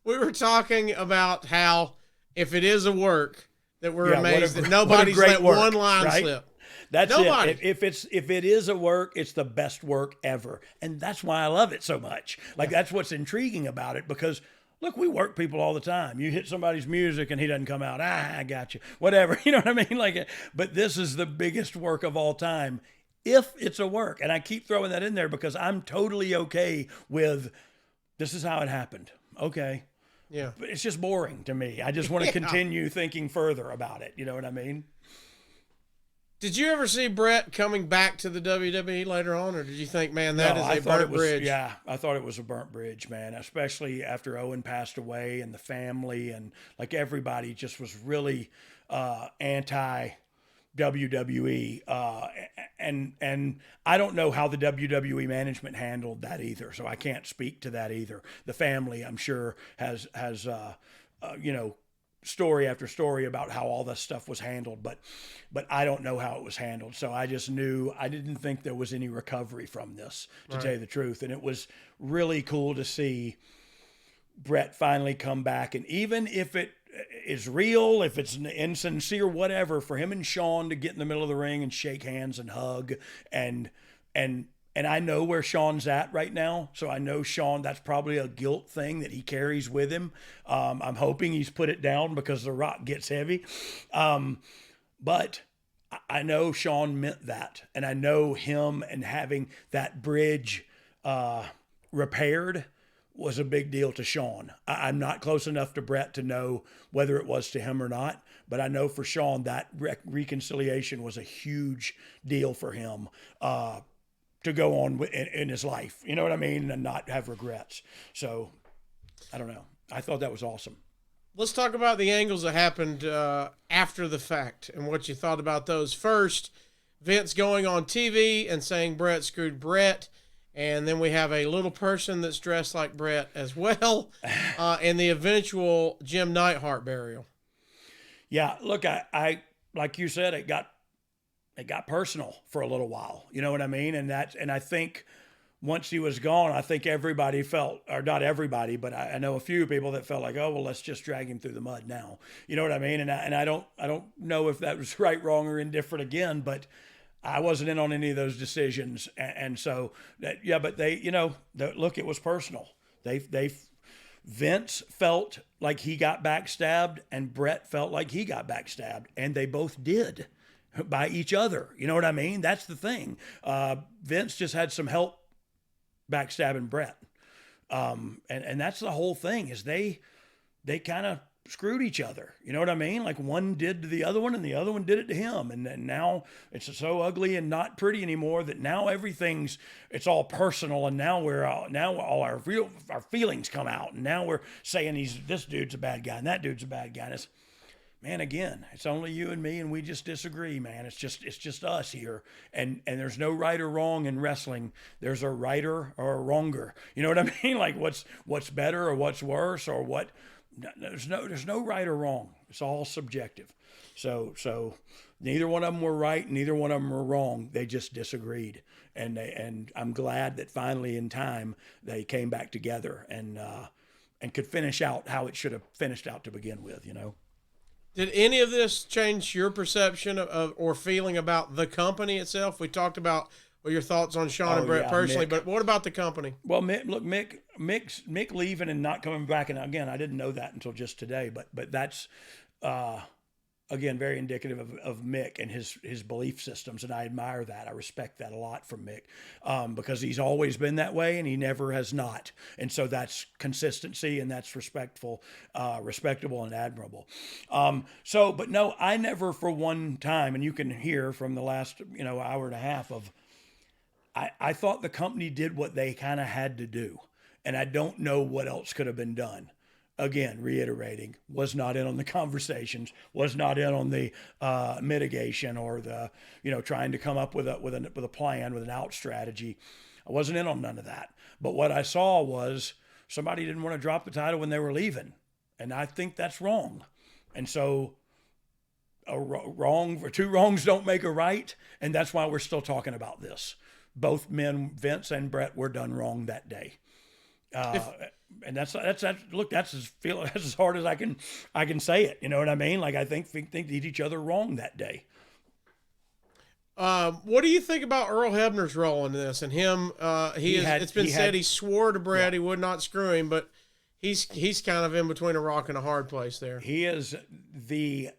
We were talking about how if it is a work, that we're amazed that nobody's let one line slip. That's it. If it is a work, it's the best work ever. And that's why I love it so much. That's what's intriguing about it, because look, we work people all the time. You hit somebody's music and he doesn't come out. I got you. Whatever. You know what I mean? But this is the biggest work of all time, if it's a work. And I keep throwing that in there because I'm totally okay with this is how it happened. Okay. Yeah. But it's just boring to me. I just want to continue thinking further about it. You know what I mean? Did you ever see Bret coming back to the WWE later on, or did you think, man, that is a burnt bridge? Yeah, I thought it was a burnt bridge, man, especially after Owen passed away and the family and everybody just was really anti-WWE. And I don't know how the WWE management handled that either, so I can't speak to that either. The family, I'm sure, has story after story about how all this stuff was handled, but I don't know how it was handled. So I just knew I didn't think there was any recovery from this, to tell you the truth. And it was really cool to see Bret finally come back. And even if it is real, if it's insincere, whatever, for him and Shawn to get in the middle of the ring and shake hands and hug and I know where Shawn's at right now. So I know Shawn, that's probably a guilt thing that he carries with him. I'm hoping he's put it down because the rock gets heavy. But I know Shawn meant that. And I know him and having that bridge repaired was a big deal to Shawn. I'm not close enough to Bret to know whether it was to him or not. But I know for Shawn that reconciliation was a huge deal for him. To go on in his life, you know what I mean, and not have regrets. So, I don't know. I thought that was awesome. Let's talk about the angles that happened after the fact and what you thought about those. First, Vince going on TV and saying Bret screwed Bret, and then we have a little person that's dressed like Bret as well, and the eventual Jim Neidhart burial. Yeah, look, I like you said, it got personal for a little while. You know what I mean? And I think once he was gone, I think everybody felt, or not everybody, but I know a few people that felt like, oh, well, let's just drag him through the mud now. You know what I mean? And I don't know if that was right, wrong, or indifferent again, but I wasn't in on any of those decisions. And so but they, look, it was personal. Vince felt like he got backstabbed and Bret felt like he got backstabbed, and they both did. by each other. You know what I mean? That's the thing. Vince just had some help backstabbing Bret. And that's the whole thing, is they kind of screwed each other. You know what I mean? Like, one did to the other one and the other one did it to him. And now it's so ugly and not pretty anymore that now it's all personal. And now all our feelings come out. And now we're saying this dude's a bad guy and that dude's a bad guy. And it's, man, again, it's only you and me, and we just disagree, man. It's just us here. And there's no right or wrong in wrestling. There's a righter or a wronger. You know what I mean? Like, what's better or what's worse or what? There's no right or wrong. It's all subjective. So neither one of them were right, neither one of them were wrong. They just disagreed. And I'm glad that finally in time they came back together and could finish out how it should have finished out to begin with, you know. Did any of this change your perception of or feeling about the company itself? We talked about your thoughts on Shawn and Bret personally, Mick. But what about the company? Well, Mick leaving and not coming back, and again, I didn't know that until just today, but that's again very indicative of Mick and his belief systems, and I admire that. I respect that a lot from Mick because he's always been that way, and he never has not, and so that's consistency, and that's respectable and admirable. But no, I never for one time, and you can hear from the last hour and a half of. I thought the company did what they kind of had to do, and I don't know what else could have been done. Again, reiterating, was not in on the conversations, was not in on the mitigation or the trying to come up with a plan, with an out strategy. I wasn't in on none of that. But what I saw was somebody didn't want to drop the title when they were leaving, and I think that's wrong. And so two wrongs don't make a right, and that's why we're still talking about this. Both men, Vince and Bret, were done wrong that day, and that's look. That's as hard as I can say it. You know what I mean? Like, I think they did each other wrong that day. What do you think about Earl Hebner's role in this? And him, it's been said he swore to Bret he would not screw him, but he's kind of in between a rock and a hard place there. He's the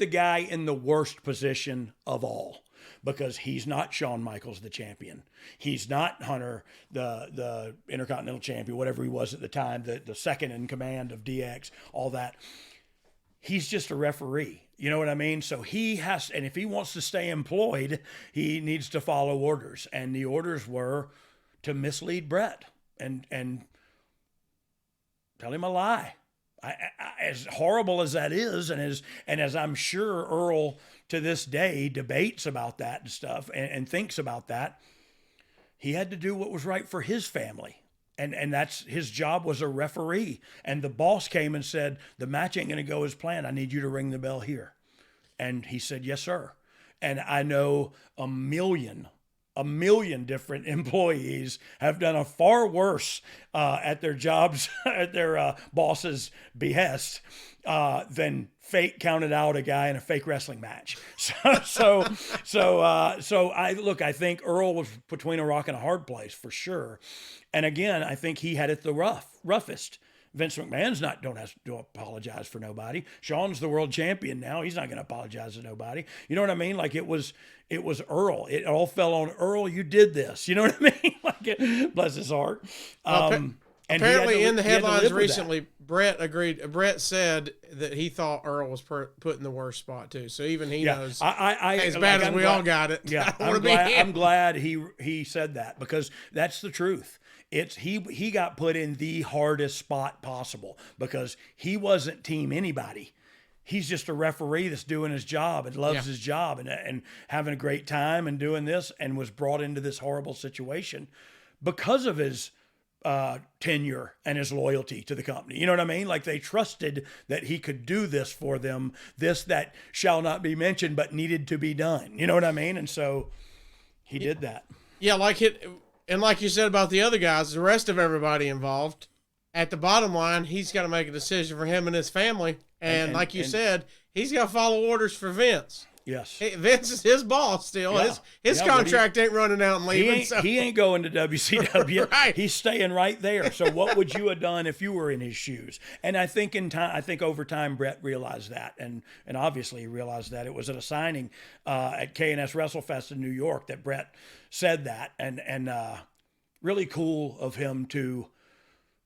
guy in the worst position of all. Because he's not Shawn Michaels, the champion. He's not Hunter, the Intercontinental champion, whatever he was at the time, the second in command of DX, all that. He's just a referee. You know what I mean? So he has, and if he wants to stay employed, he needs to follow orders. And the orders were to mislead Bret and tell him a lie. As horrible as that is, and as I'm sure Earl to this day debates about that and stuff and thinks about that, he had to do what was right for his family. And that's his job, was a referee. And the boss came and said, the match ain't going to go as planned. I need you to ring the bell here. And he said, yes, sir. And I know a million different employees have done a far worse at their jobs, at their boss's behest, than fake counted out a guy in a fake wrestling match. So I think Earl was between a rock and a hard place for sure. And again, I think he had it the roughest. Vince McMahon's don't have to apologize for nobody. Shawn's the world champion now. He's not going to apologize to nobody. You know what I mean? Like, it was Earl. It all fell on Earl. You did this. You know what I mean? Like, bless his heart. And apparently, in the headlines recently, Bret agreed. Bret said that he thought Earl was put in the worst spot too. So even he knows as bad as we all got it. Yeah, I'm glad he said that, because that's the truth. He got put in the hardest spot possible because he wasn't team anybody. He's just a referee that's doing his job and loves his job and having a great time and doing this, and was brought into this horrible situation because of his tenure and his loyalty to the company. You know what I mean? Like, they trusted that he could do this for them, this that shall not be mentioned but needed to be done. You know what I mean? And so he did that. Yeah, and like you said about the other guys, the rest of everybody involved, at the bottom line, he's got to make a decision for him and his family. And like you said, he's got to follow orders for Vince. Yes. Vince is his boss still. Yeah. His contract ain't running out and leaving. He ain't going to WCW. Right. He's staying right there. So what would you have done if you were in his shoes? And I think over time, Bret realized that, and obviously he realized that. It was at a signing at K&S WrestleFest in New York that Bret said that, and really cool of him to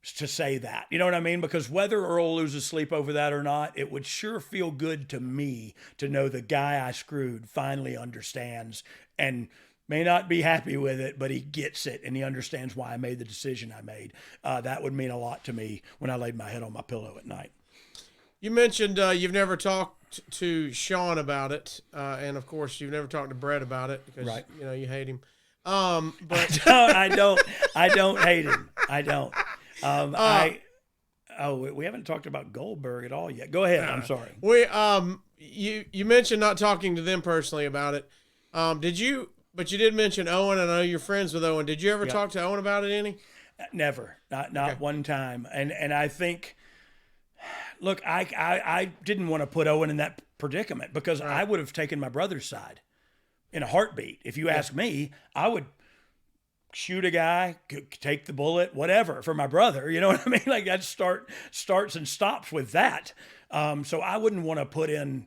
say that. You know what I mean? Because whether Earl loses sleep over that or not, it would sure feel good to me to know the guy I screwed finally understands and may not be happy with it, but he gets it and he understands why I made the decision I made. That would mean a lot to me when I laid my head on my pillow at night. You mentioned you've never talked to Shawn about it, and of course you've never talked to Bret about it because you hate him. But I don't hate him. I don't. We haven't talked about Goldberg at all yet. Go ahead. I'm sorry. You mentioned not talking to them personally about it. But you did mention Owen. I know you're friends with Owen. Did you ever talk to Owen about it any? Never. Not one time. And I think, look, I didn't want to put Owen in that predicament because I would have taken my brother's side in a heartbeat. If you ask me, I would shoot a guy, take the bullet, whatever, for my brother. You know what I mean? Like that starts and stops with that. So I wouldn't want to put in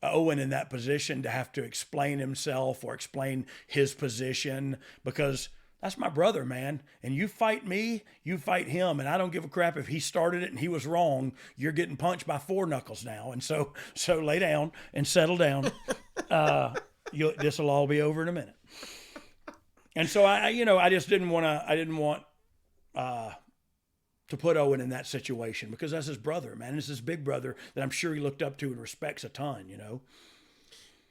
Owen in that position to have to explain himself or explain his position because that's my brother, man. And you fight me, you fight him. And I don't give a crap if he started it and he was wrong. You're getting punched by 4 knuckles now. And so lay down and settle down. This will all be over in a minute. And so I just didn't want to put Owen in that situation because that's his brother, man. It's his big brother that I'm sure he looked up to and respects a ton,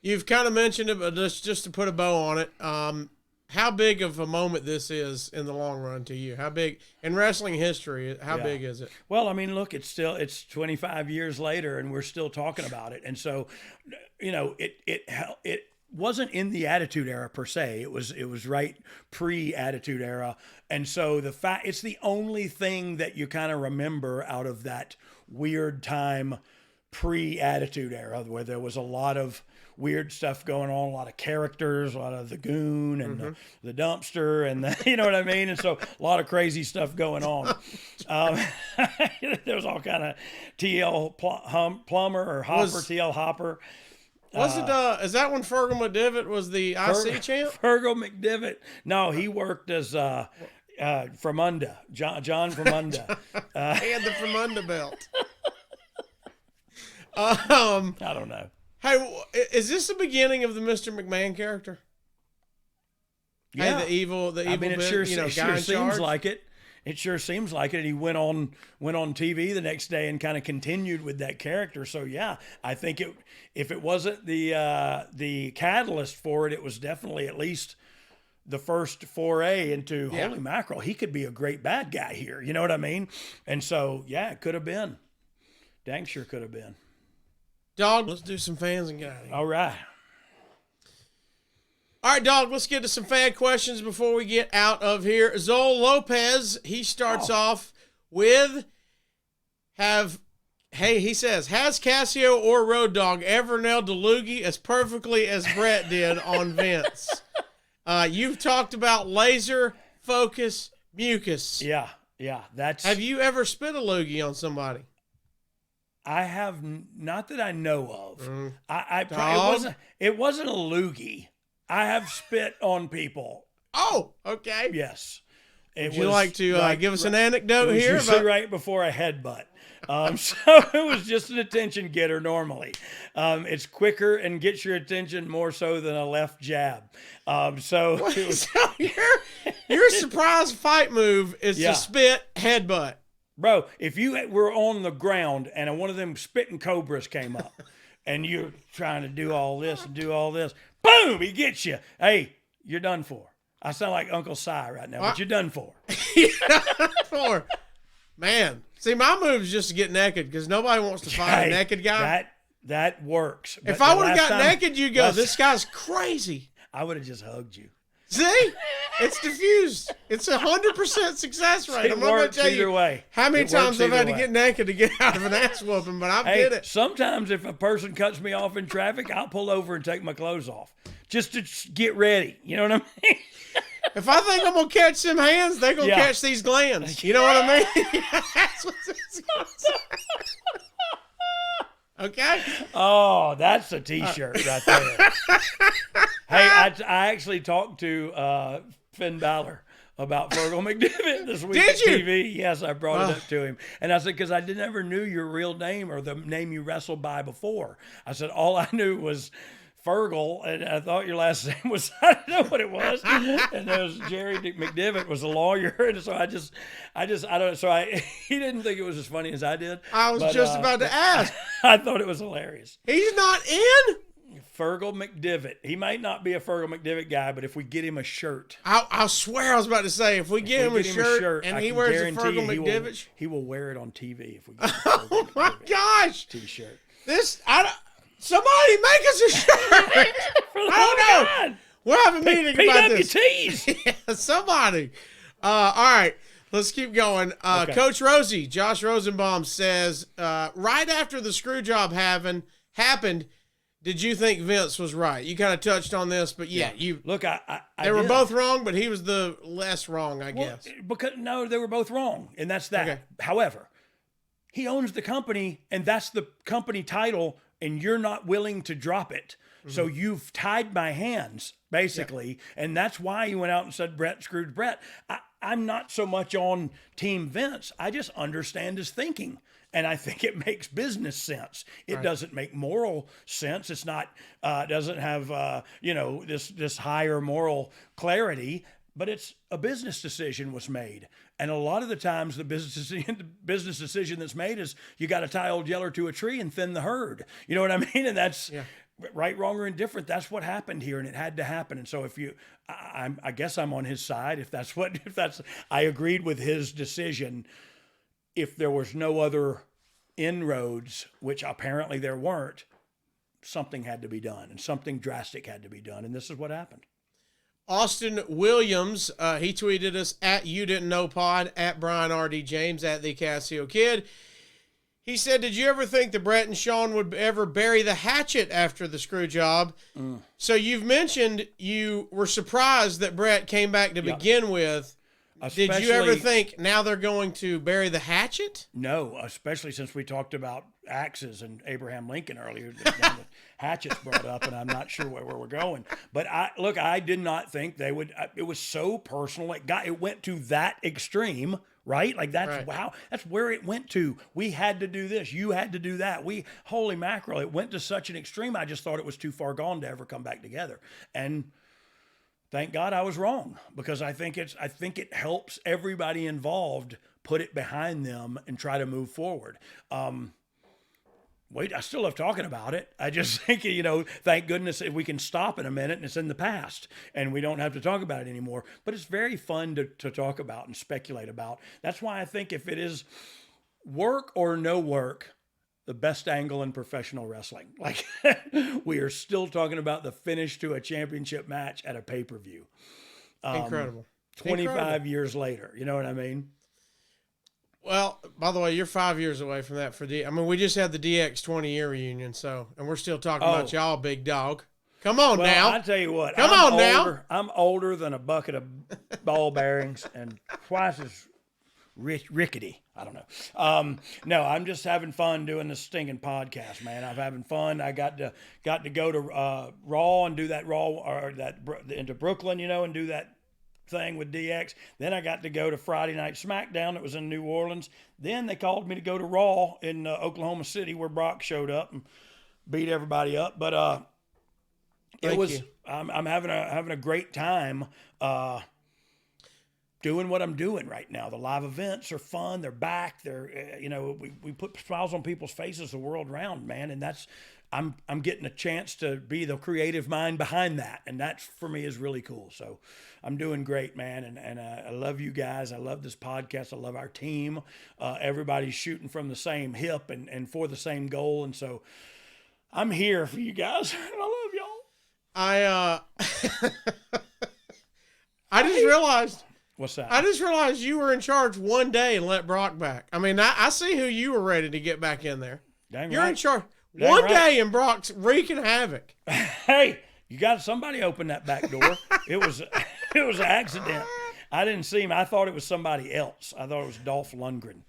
You've kind of mentioned it, but just to put a bow on it, how big of a moment this is in the long run to you? How big in wrestling history? How big is it? Well, I mean, look, it's 25 years later and we're still talking about it. And so, it wasn't in the Attitude Era per se. It was right pre-Attitude Era. And so it's the only thing that you kind of remember out of that weird time pre-Attitude Era where there was a lot of weird stuff going on, a lot of characters, a lot of the goon and the dumpster and you know what I mean? And so a lot of crazy stuff going on. There was all kind of TL Plumber or Hopper, TL Hopper. Was it, is that when Fergal McDevitt was the IC champ? Fergal McDevitt. No, he worked as Fremunda, John Fremunda. He had the Fremunda belt. I don't know. Hey, is this the beginning of the Mr. McMahon character? Yeah. Hey, the evil I mean, it sure seems charge? like it. It sure seems like it. He went on TV the next day and kind of continued with that character. So yeah, I think if it wasn't the catalyst for it, it was definitely at least the first foray into holy mackerel. He could be a great bad guy here. You know what I mean? And so yeah, it could have been. Dang sure could have been. Dog, let's do some fans and get out of here. All right. All right, Dog, let's get to some fan questions before we get out of here. Zol Lopez, he starts off with, he says, has Cassio or Road Dogg ever nailed the loogie as perfectly as Bret did on Vince? You've talked about laser, focus, mucus. Yeah. Have you ever spit a loogie on somebody? I have, not that I know of. It wasn't a loogie. I have spit on people. Oh, okay. Yes. Would you like to give us an anecdote here? Usually right before a headbutt. So it was just an attention getter normally. It's quicker and gets your attention more so than a left jab. So your surprise fight move is to spit headbutt. Bro, if you were on the ground and one of them spitting cobras came up and you're trying to do all this and do all this, boom, he gets you. Hey, you're done for. I sound like Uncle Si right now, but you're done for. You're done for. Man, see, my move is just to get naked because nobody wants to fight a naked guy. That works. If I would have got naked, you go, this guy's crazy. I would have just hugged you. See? It's diffused. It's 100% success rate. It I'm not going works to tell either you way. how many times I've had to way. get naked to get out of an ass whooping, but I did it. Sometimes if a person cuts me off in traffic, I'll pull over and take my clothes off just to get ready. You know what I mean? If I think I'm going to catch them hands, they're going to catch these glands. You know what I mean? That's what it's going to say. Okay? Oh, that's a T-shirt right there. Hey, I actually talked to Finn Balor about Fergal McDevitt this week Did you? TV. Yes, I brought it up to him. And I said, because I never knew your real name or the name you wrestled by before. I said, all I knew was Fergal, and I thought your last name was, I didn't know what it was. And there was Jerry McDevitt was a lawyer. And so I don't know. So he didn't think it was as funny as I did. I was just about to ask. I thought it was hilarious. He's not in? Fergal McDevitt. He might not be a Fergal McDevitt guy, but if we get him a shirt. I swear I was about to say, if we get him a shirt and he wears a Fergal McDevitt. He will wear it on TV if we get him a Oh my gosh. T-shirt. Somebody make us a shirt. I don't know. We'll have a meeting about this. PWTs. Yeah, somebody. All right. Let's keep going. Okay. Coach Rosie, Josh Rosenbaum says, right after the screw job happened, did you think Vince was right? You kind of touched on this, but you look. They were both wrong, but he was the less wrong, I guess. Because no, they were both wrong, and that's that. Okay. However, he owns the company, and that's the company title, and you're not willing to drop it. Mm-hmm. So you've tied my hands, basically, and that's why you went out and said Bret screwed Bret. I'm not so much on Team Vince. I just understand his thinking. And I think it makes business sense. It doesn't make moral sense. It's not, doesn't have, this higher moral clarity, but it's a business decision was made. And a lot of the times the business decision that's made is you got to tie Old Yeller to a tree and thin the herd. You know what I mean? And that's right, wrong, or indifferent. That's what happened here, and it had to happen. And so I guess I'm on his side. I agreed with his decision. If there was no other inroads, which apparently there weren't, something had to be done, and something drastic had to be done, and this is what happened. Austin Williams, he tweeted us at You Didn't Know Pod, at Brian R.D. James, at the Casio Kid. He said, did you ever think that Bret and Shawn would ever bury the hatchet after the screw job? So you've mentioned you were surprised that Bret came back to begin with. Did you ever think now they're going to bury the hatchet? No, especially since we talked about axes and Abraham Lincoln earlier. The hatchet's brought up, and I'm not sure where we're going. But I did not think they would. It was so personal. It went to that extreme, right? Like that's wow. That's where it went to. We had to do this. You had to do that. Holy mackerel! It went to such an extreme. I just thought it was too far gone to ever come back together. And thank God I was wrong, because I think it helps everybody involved put it behind them and try to move forward. I still love talking about it. I just think, thank goodness if we can stop in a minute and it's in the past and we don't have to talk about it anymore. But it's very fun to talk about and speculate about. That's why I think if it is work or no work, the best angle in professional wrestling. Like, we are still talking about the finish to a championship match at a pay-per-view. Incredible. 25 years later. You know what I mean? Well, by the way, you're 5 years away from that we just had the DX 20-year reunion, and we're still talking about y'all, big dog. Come on now. I tell you what. Now. I'm older than a bucket of ball bearings and twice as rickety. I don't know. No, I'm just having fun doing this stinking podcast, man. I'm having fun. I got to go to Raw and do that Raw or into Brooklyn, and do that thing with DX. Then I got to go to Friday Night SmackDown. It was in New Orleans. Then they called me to go to Raw in Oklahoma City, where Brock showed up and beat everybody up. But I'm having a great time. Doing what I'm doing right now. The live events are fun. They're back. They're, we put smiles on people's faces the world round, man. And I'm getting a chance to be the creative mind behind that. And that for me is really cool. So I'm doing great, man. And I love you guys. I love this podcast. I love our team. Everybody's shooting from the same hip and for the same goal. And so I'm here for you guys. And I love y'all. I just realized. What's that? I just realized you were in charge one day and let Brock back. I mean, I see who you were ready to get back in there. Dang You're right. in charge Dang one right. day and Brock's wreaking havoc. Hey, you got somebody open that back door. It was an accident. I didn't see him. I thought it was somebody else. I thought it was Dolph Lundgren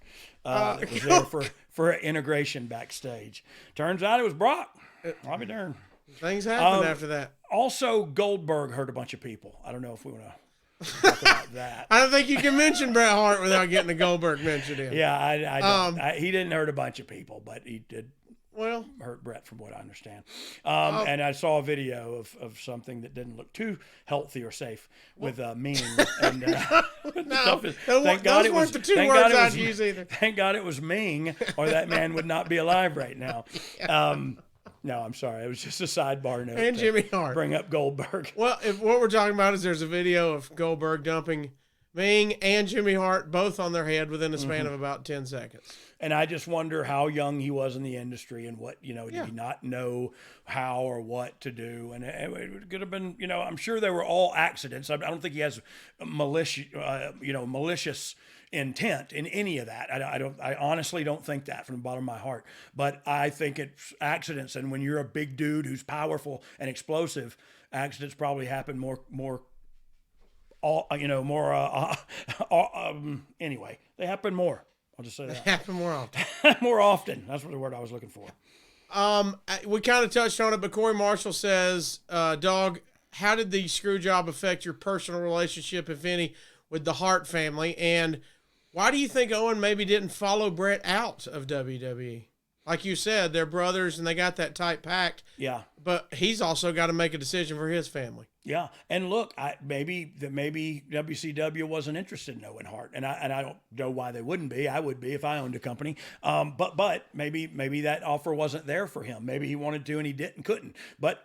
that was there for an integration backstage. Turns out it was Brock. I'll be darned. Things happened after that. Also, Goldberg hurt a bunch of people. I don't know if we want to talk about that. I don't think you can mention Bret Hart without getting the Goldberg mentioned in. Yeah, I don't. He didn't hurt a bunch of people, but he did Well, hurt Bret from what I understand. And I saw a video of something that didn't look too healthy or safe with Ming. And, no, thank God those it was weren't the two words I'd use either. Thank God it was Ming, or that man would not be alive right now. No, I'm sorry. It was just a sidebar note. And Jimmy Hart. Bring up Goldberg. Well, if what we're talking about is there's a video of Goldberg dumping Ming and Jimmy Hart both on their head within a span of about 10 seconds. And I just wonder how young he was in the industry and what, did he not know how or what to do? And it could have been, I'm sure they were all accidents. I don't think he has malicious intent in any of that. I honestly don't think that from the bottom of my heart, but I think it's accidents. And when you're a big dude who's powerful and explosive, accidents probably happen more anyway, they happen more. I'll just say that. They happen more often. More often. That's the word I was looking for. We kind of touched on it, but Corey Marshall says, Dog, how did the screw job affect your personal relationship, if any, with the Hart family? And why do you think Owen maybe didn't follow Bret out of WWE? Like you said, they're brothers and they got that tight pact. Yeah. But he's also got to make a decision for his family. Yeah, and look, maybe WCW wasn't interested in Owen Hart, and I don't know why they wouldn't be. I would be if I owned a company. But maybe that offer wasn't there for him. Maybe he wanted to and he couldn't.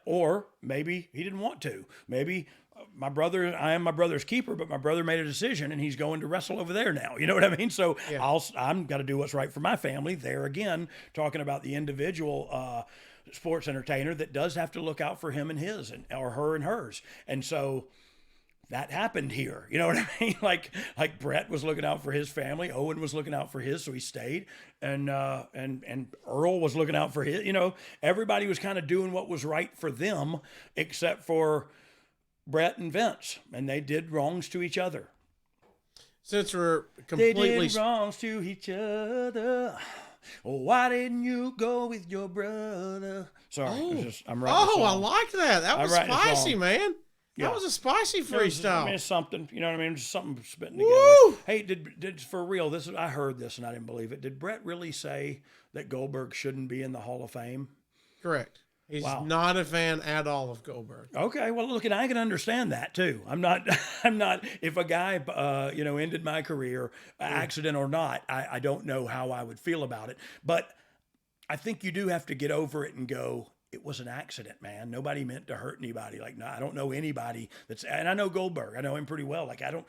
Or maybe he didn't want to. Maybe I am my brother's keeper, but my brother made a decision and he's going to wrestle over there now. You know what I mean? So yeah. I'm got to do what's right for my family. There again, talking about the individual sports entertainer that does have to look out for him and his, or her and hers. And so that happened here. You know what I mean? Like Bret was looking out for his family. Owen was looking out for his, so he stayed. And Earl was looking out for his. Everybody was kind of doing what was right for them, except for Bret and Vince. And they did wrongs to each other. Since we're completely... They did wrongs to each other. Oh, why didn't you go with your brother? Sorry, I'm writing. Oh, I like that. That was spicy, man. Yeah. That was a spicy freestyle. It's something, you know what I mean? Just something spitting Woo! together. Hey, did for real? I heard this and I didn't believe it. Did Bret really say that Goldberg shouldn't be in the Hall of Fame? Correct. He's not a fan at all of Goldberg. Okay, well, look, and I can understand that too. I'm not. If a guy, ended my career, accident or not, I don't know how I would feel about it. But I think you do have to get over it and go, it was an accident, man. Nobody meant to hurt anybody. Like, no, I don't know anybody and I know Goldberg. I know him pretty well. Like, I don't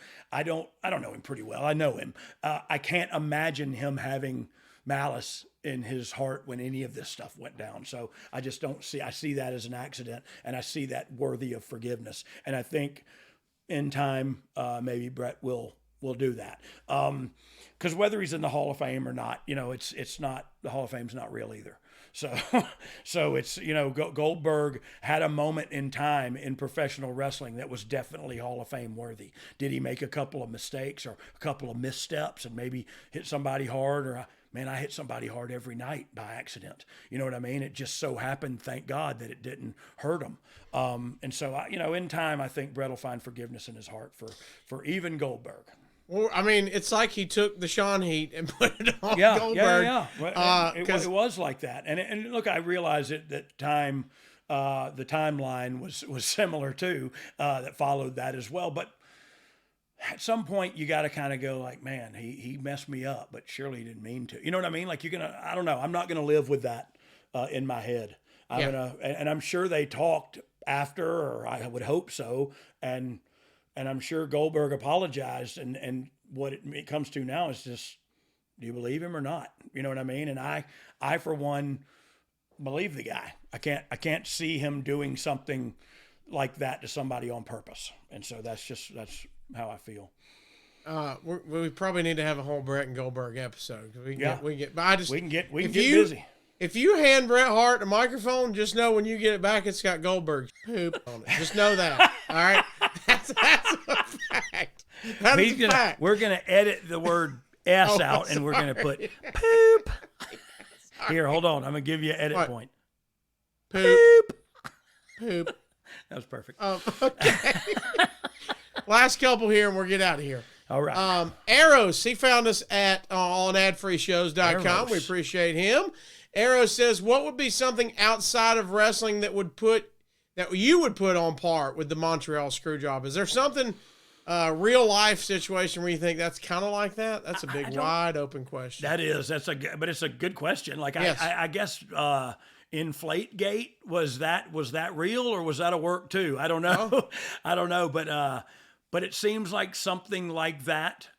know him pretty well. I know him. I can't imagine him having malice in his heart when any of this stuff went down. So I just don't see, I see that as an accident and I see that worthy of forgiveness. And I think in time, maybe Bret will do that. Cause whether he's in the Hall of Fame or not, it's not, the Hall of Fame's not real either. So it's, Goldberg had a moment in time in professional wrestling that was definitely Hall of Fame worthy. Did he make a couple of mistakes or a couple of missteps and maybe hit somebody hard I hit somebody hard every night by accident. You know what I mean? It just so happened, thank God, that it didn't hurt him. And so, in time, I think Bret will find forgiveness in his heart for even Goldberg. Well, I mean, it's like he took the Shawn heat and put it on Goldberg. Yeah. It was like that. And look, I realize that the timeline was similar too, that followed that as well. But at some point you got to kind of go like, man, he messed me up, but surely he didn't mean to. You know what I mean? Like I don't know. I'm not going to live with that in my head. And I'm sure they talked after, or I would hope so. And I'm sure Goldberg apologized. And what it comes to now is just, do you believe him or not? You know what I mean? And I for one believe the guy. I can't see him doing something like that to somebody on purpose. And so that's how I feel. We probably need to have a whole Bret and Goldberg episode. We can get busy. If you hand Bret Hart a microphone, just know when you get it back, it's got Goldberg's poop on it. Just know that. All right, that's a fact. That is a fact. We're gonna edit the word S out, and we're gonna put poop. Here, hold on. I'm gonna give you an edit point. Poop. That was perfect. Okay. Last couple here, and we'll get out of here. All right. Eros, he found us at on adfreeshows.com. We appreciate him. Eros says, what would be something outside of wrestling that you would put on par with the Montreal Screwjob? Is there something real life situation where you think that's kind of like that? That's a big wide open question. That is. But it's a good question. Like yes. I guess Inflategate, was that real, or was that a work too? I don't know. Oh. I don't know, but it seems like something like that.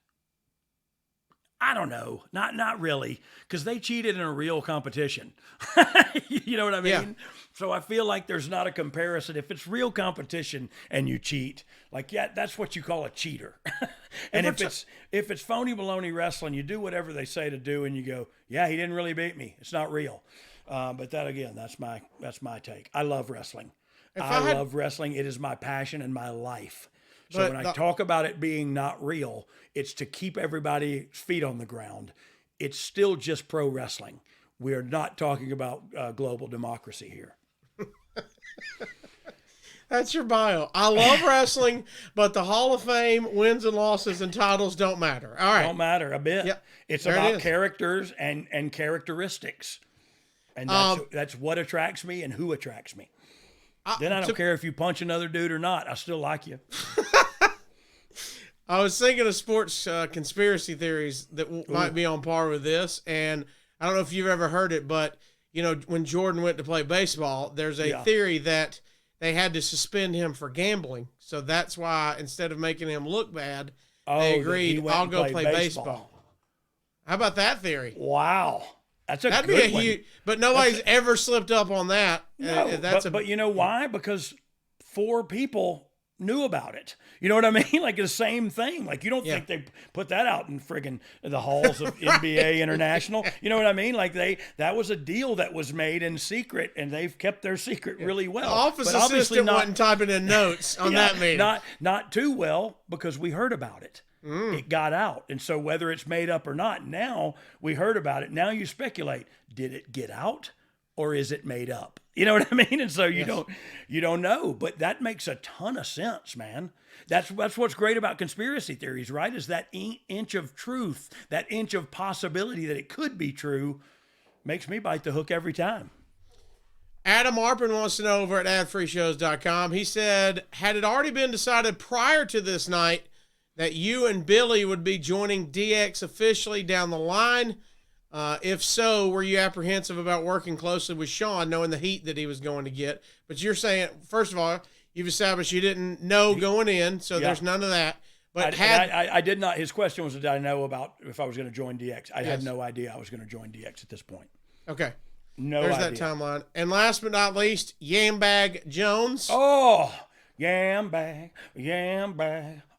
I don't know. Not really, because they cheated in a real competition. You know what I mean? Yeah. So I feel like there's not a comparison. If it's real competition and you cheat, that's what you call a cheater. And if it's phony baloney wrestling, you do whatever they say to do, and you go, yeah, he didn't really beat me. It's not real. But that, again, that's my take. I love wrestling. I love wrestling. It is my passion and my life. So when I talk about it being not real, it's to keep everybody's feet on the ground. It's still just pro wrestling. We're not talking about global democracy here. That's your bio. I love wrestling, but the Hall of Fame wins and losses and titles don't matter. All right. Don't matter a bit. Yep. It's about characters and characteristics. And that's what attracts me and who attracts me. Then I don't care if you punch another dude or not. I still like you. I was thinking of sports conspiracy theories that might be on par with this. And I don't know if you've ever heard it, but, when Jordan went to play baseball, there's a theory that they had to suspend him for gambling. So that's why, instead of making him look bad, they agreed, I'll go play baseball. How about that theory? Wow. That'd be a huge, but nobody's ever slipped up on that. No, but you know why? Because 4 people knew about it. You know what I mean? Like the same thing. Like you don't think they put that out in friggin' the halls of NBA International. You know what I mean? Like that was a deal that was made in secret, and they've kept their secret really well. The office assistant wasn't typing in notes on that meeting. Not too well, because we heard about it. It got out. And so whether it's made up or not, now we heard about it. Now you speculate, did it get out or is it made up? You know what I mean? And so you don't know, but that makes a ton of sense, man. That's what's great about conspiracy theories, right? Is that inch of truth, that inch of possibility that it could be true makes me bite the hook every time. Adam Arpin wants to know over at adfreeshows.com. He said, had it already been decided prior to this night that you and Billy would be joining DX officially down the line? If so, were you apprehensive about working closely with Shawn, knowing the heat that he was going to get? But you're saying, first of all, you've established you didn't know going in, so there's none of that. But I did not. His question was, did I know about if I was going to join DX? I had no idea I was going to join DX at this point. Okay. There's that timeline. And last but not least, Yambag Jones. Oh, Yambag.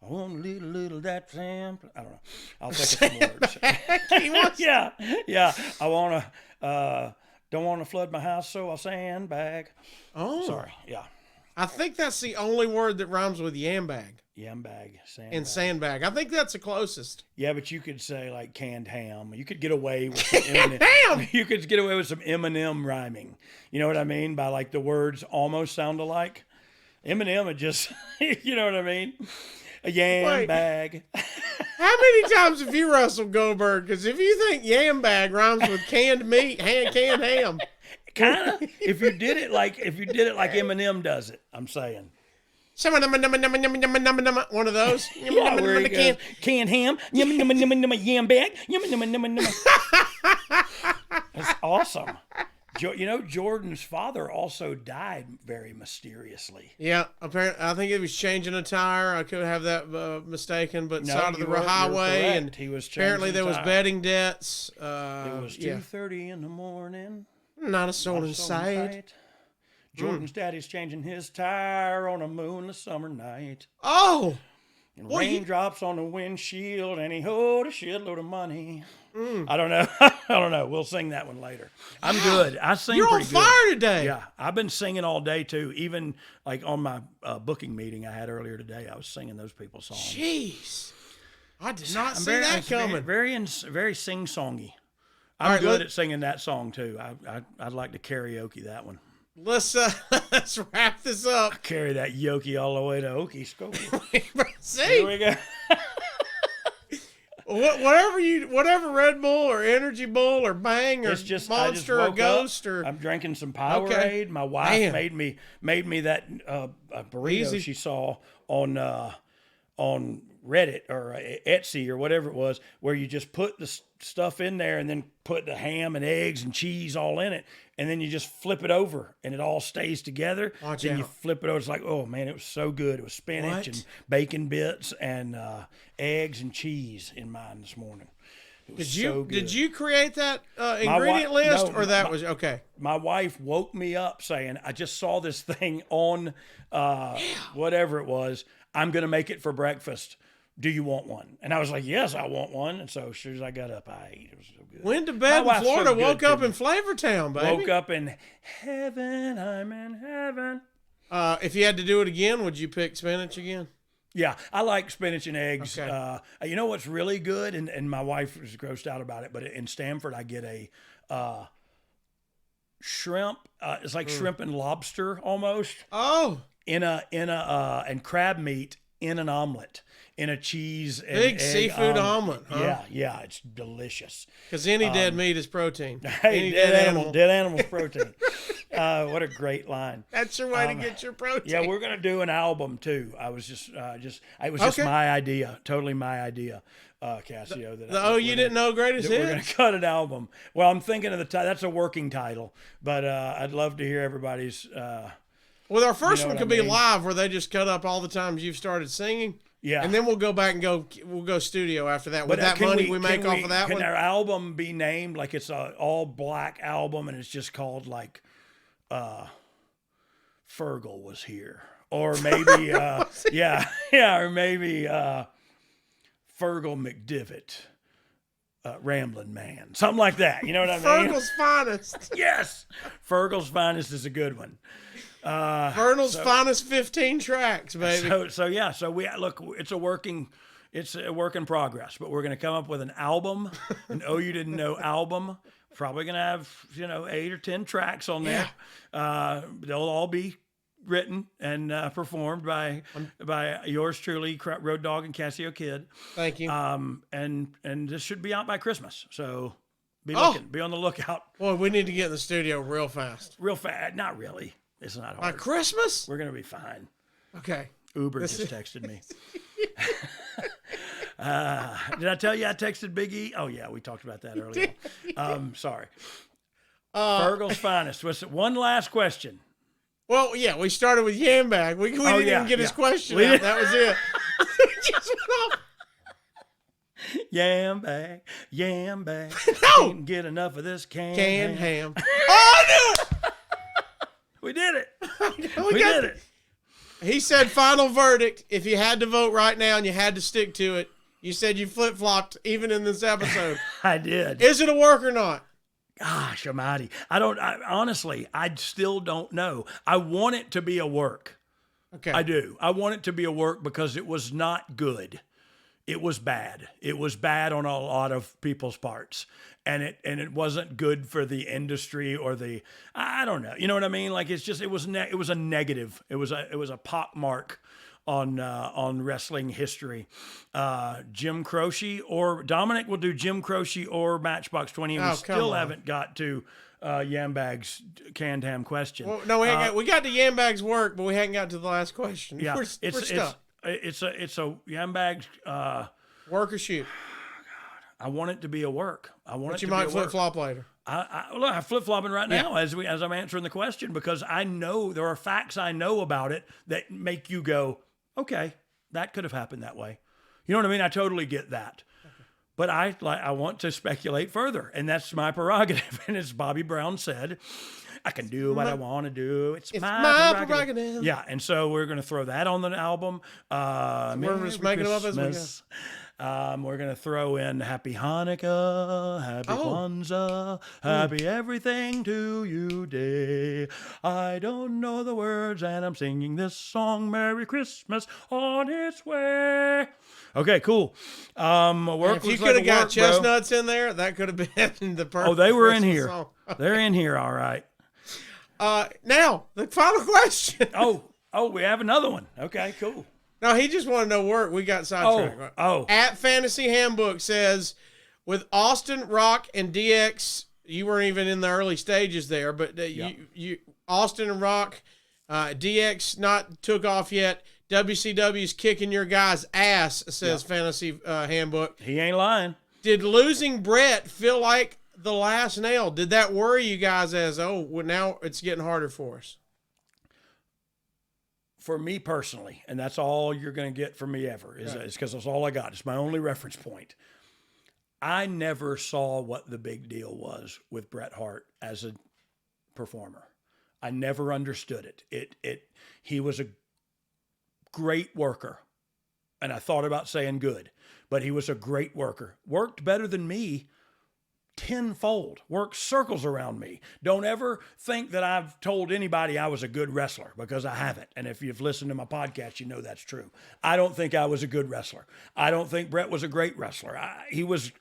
I want a little that sample. I don't know. I'll think of some words. Yeah. I want to, don't want to flood my house, so I'll sandbag. Oh. Sorry. Yeah. I think that's the only word that rhymes with yambag. Yambag, sandbag. And sandbag. I think that's the closest. Yeah, but you could say like canned ham. You could get away with some Eminem. Ham! You could get away with some Eminem rhyming. You know what I mean? By like the words almost sound alike. Eminem would just, you know what I mean? A yam bag. How many times have you wrestled Goldberg? Because if you think yam bag rhymes with canned meat, canned ham. Kind of. If you did it like Eminem does it, I'm saying. One of those. Yeah, where he goes, canned ham, yam bag, That's awesome. You know, Jordan's father also died very mysteriously. Yeah, apparently, I think he was changing a tire. I could have that mistaken, but side of the highway, and he was apparently there was betting debts. It was 2:30 in the morning. Not a soul in sight. Jordan's daddy's changing his tire on a moonless summer night. Oh, And Well, raindrops on the windshield, and he owed a shitload of money. I don't know. I don't know. We'll sing that one later. I'm good. I sing You're on pretty good. fire today. Yeah, I've been singing all day too. Even like on my booking meeting I had earlier today, I was singing those people's songs. Jeez, I did not see that coming. Very sing-songy. I'm All right, good at singing that song too. I'd like to karaoke that one. Let's wrap this up. I carry that yoki all the way to Okie See, Here we go. whatever Red Bull or Energy Bull or Bang or It's just Monster or Ghost or I'm drinking some Powerade. My wife made me that burrito Easy. she saw on Reddit or Etsy or whatever it was, where you just put the stuff in there and then put the ham and eggs and cheese all in it, and then you just flip it over and it all stays together. Watch then out. you flip it over. It's like, oh man, it was so good. It was spinach and bacon bits and eggs and cheese in mine this morning. It was so good. Did you create that ingredient list, no, or that was okay? My wife woke me up saying, I just saw this thing on whatever it was. I'm going to make it for breakfast. Do you want one? And I was like, yes, I want one. And so as soon as I got up, I ate. It was so good. Went to bed in Florida, woke up in Flavortown, baby. Woke up in heaven. I'm in heaven. If you had to do it again, would you pick spinach again? Yeah, I like spinach and eggs. Okay. You know what's really good? And my wife was grossed out about it, but in Stamford, I get a shrimp. It's like shrimp and lobster almost. Oh, And crab meat in an omelet, in a cheese and big egg seafood omelet. Huh? Yeah, it's delicious. Because any dead meat is protein. Hey, Any dead animal protein. What a great line. That's your way to get your protein. Yeah, we're gonna do an album too. I was just it was just my idea, totally my idea, Cassio. You didn't know greatest hits? We're gonna cut an album. Well, I'm thinking of the title. That's a working title, but I'd love to hear everybody's. Well, our first one could be live, where they just cut up all the times you've started singing. Yeah. And then we'll go back and we'll go studio after that. With that money we make off of that one. Can our album be named like it's a all black album and it's just called like Fergal Was Here? Or maybe or maybe Fergal McDevitt. Ramblin' Man. Something like that. You know what I mean? Fergal's Finest. Yes. Fergal's Finest is a good one. Vernal's Finest 15 tracks, baby. So we look, it's a work in progress, but we're going to come up with an album, an Oh You Didn't Know album. Probably going to have, 8 or 10 tracks on there. Yeah. They'll all be written and performed by yours truly, Road Dogg and Cassio Kid. Thank you. And this should be out by Christmas. So be on the lookout. Boy, we need to get in the studio real fast. Not really. It's not hard. By Christmas? We're going to be fine. Okay. Uber just texted me. Did I tell you I texted Big E? Oh, yeah, we talked about that earlier. Sorry. Fergal's Finest. One last question. Well, yeah, we started with Yambag. We didn't even get his question out. That was it. Just went off. Yambag. No! Can't get enough of this Canned ham. Oh, I knew it! We did it. we did it. He said final verdict. If you had to vote right now and you had to stick to it, you said you flip-flopped even in this episode. I did. Is it a work or not? Gosh almighty. Honestly, I still don't know. I want it to be a work. Okay. I do. I want it to be a work because it was not good. It was bad. It was bad on a lot of people's parts. And it wasn't good for the industry or I don't know. You know what I mean? Like it was a negative. It was a pock mark on wrestling history. Jim Croce or Dominic will do Jim Croce or Matchbox 20. And we still haven't got to Yambag's canned ham question. Well, no, we got to Yambag's work, but we hadn't got to the last question. Yeah, we're stuck. It's a Yambag's work or shoot. I want it to be a work. But you might flip flop later. I'm flip flopping right now as I'm answering the question because I know there are facts I know about it that make you go, okay, that could have happened that way. You know what I mean? I totally get that. Okay. But I want to speculate further, and that's my prerogative. And as Bobby Brown said, I can do what I want to do. It's my prerogative. Yeah, and so we're going to throw that on the album. We're just making them up as we go. We're going to throw in Happy Hanukkah, Happy Kwanzaa, Happy everything to you day. I don't know the words, and I'm singing this song, Merry Christmas on its way. Okay, cool. If you could have got chestnuts in there, that could have been the perfect. Oh, they were in Christmas here. song. They're in here, all right. Now, the final question. We have another one. Okay, cool. No, he just wanted to know work. We got sidetracked. At Fantasy Handbook says, with Austin, Rock, and DX, you weren't even in the early stages there, but you Austin and Rock, DX not took off yet. WCW's kicking your guy's ass, says Fantasy Handbook. He ain't lying. Did losing Bret feel like the last nail? Did that worry you guys as, now it's getting harder for us? For me personally, and that's all you're going to get from me ever, is because that's all I got. It's my only reference point. I never saw what the big deal was with Bret Hart as a performer. I never understood it. He was a great worker, and I thought about saying good, but he was a great worker. Worked better than me tenfold, worked circles around me. Don't ever think that I've told anybody I was a good wrestler, because I haven't. And if you've listened to my podcast, you know that's true. I don't think I was a good wrestler. I don't think Bret was a great wrestler. He was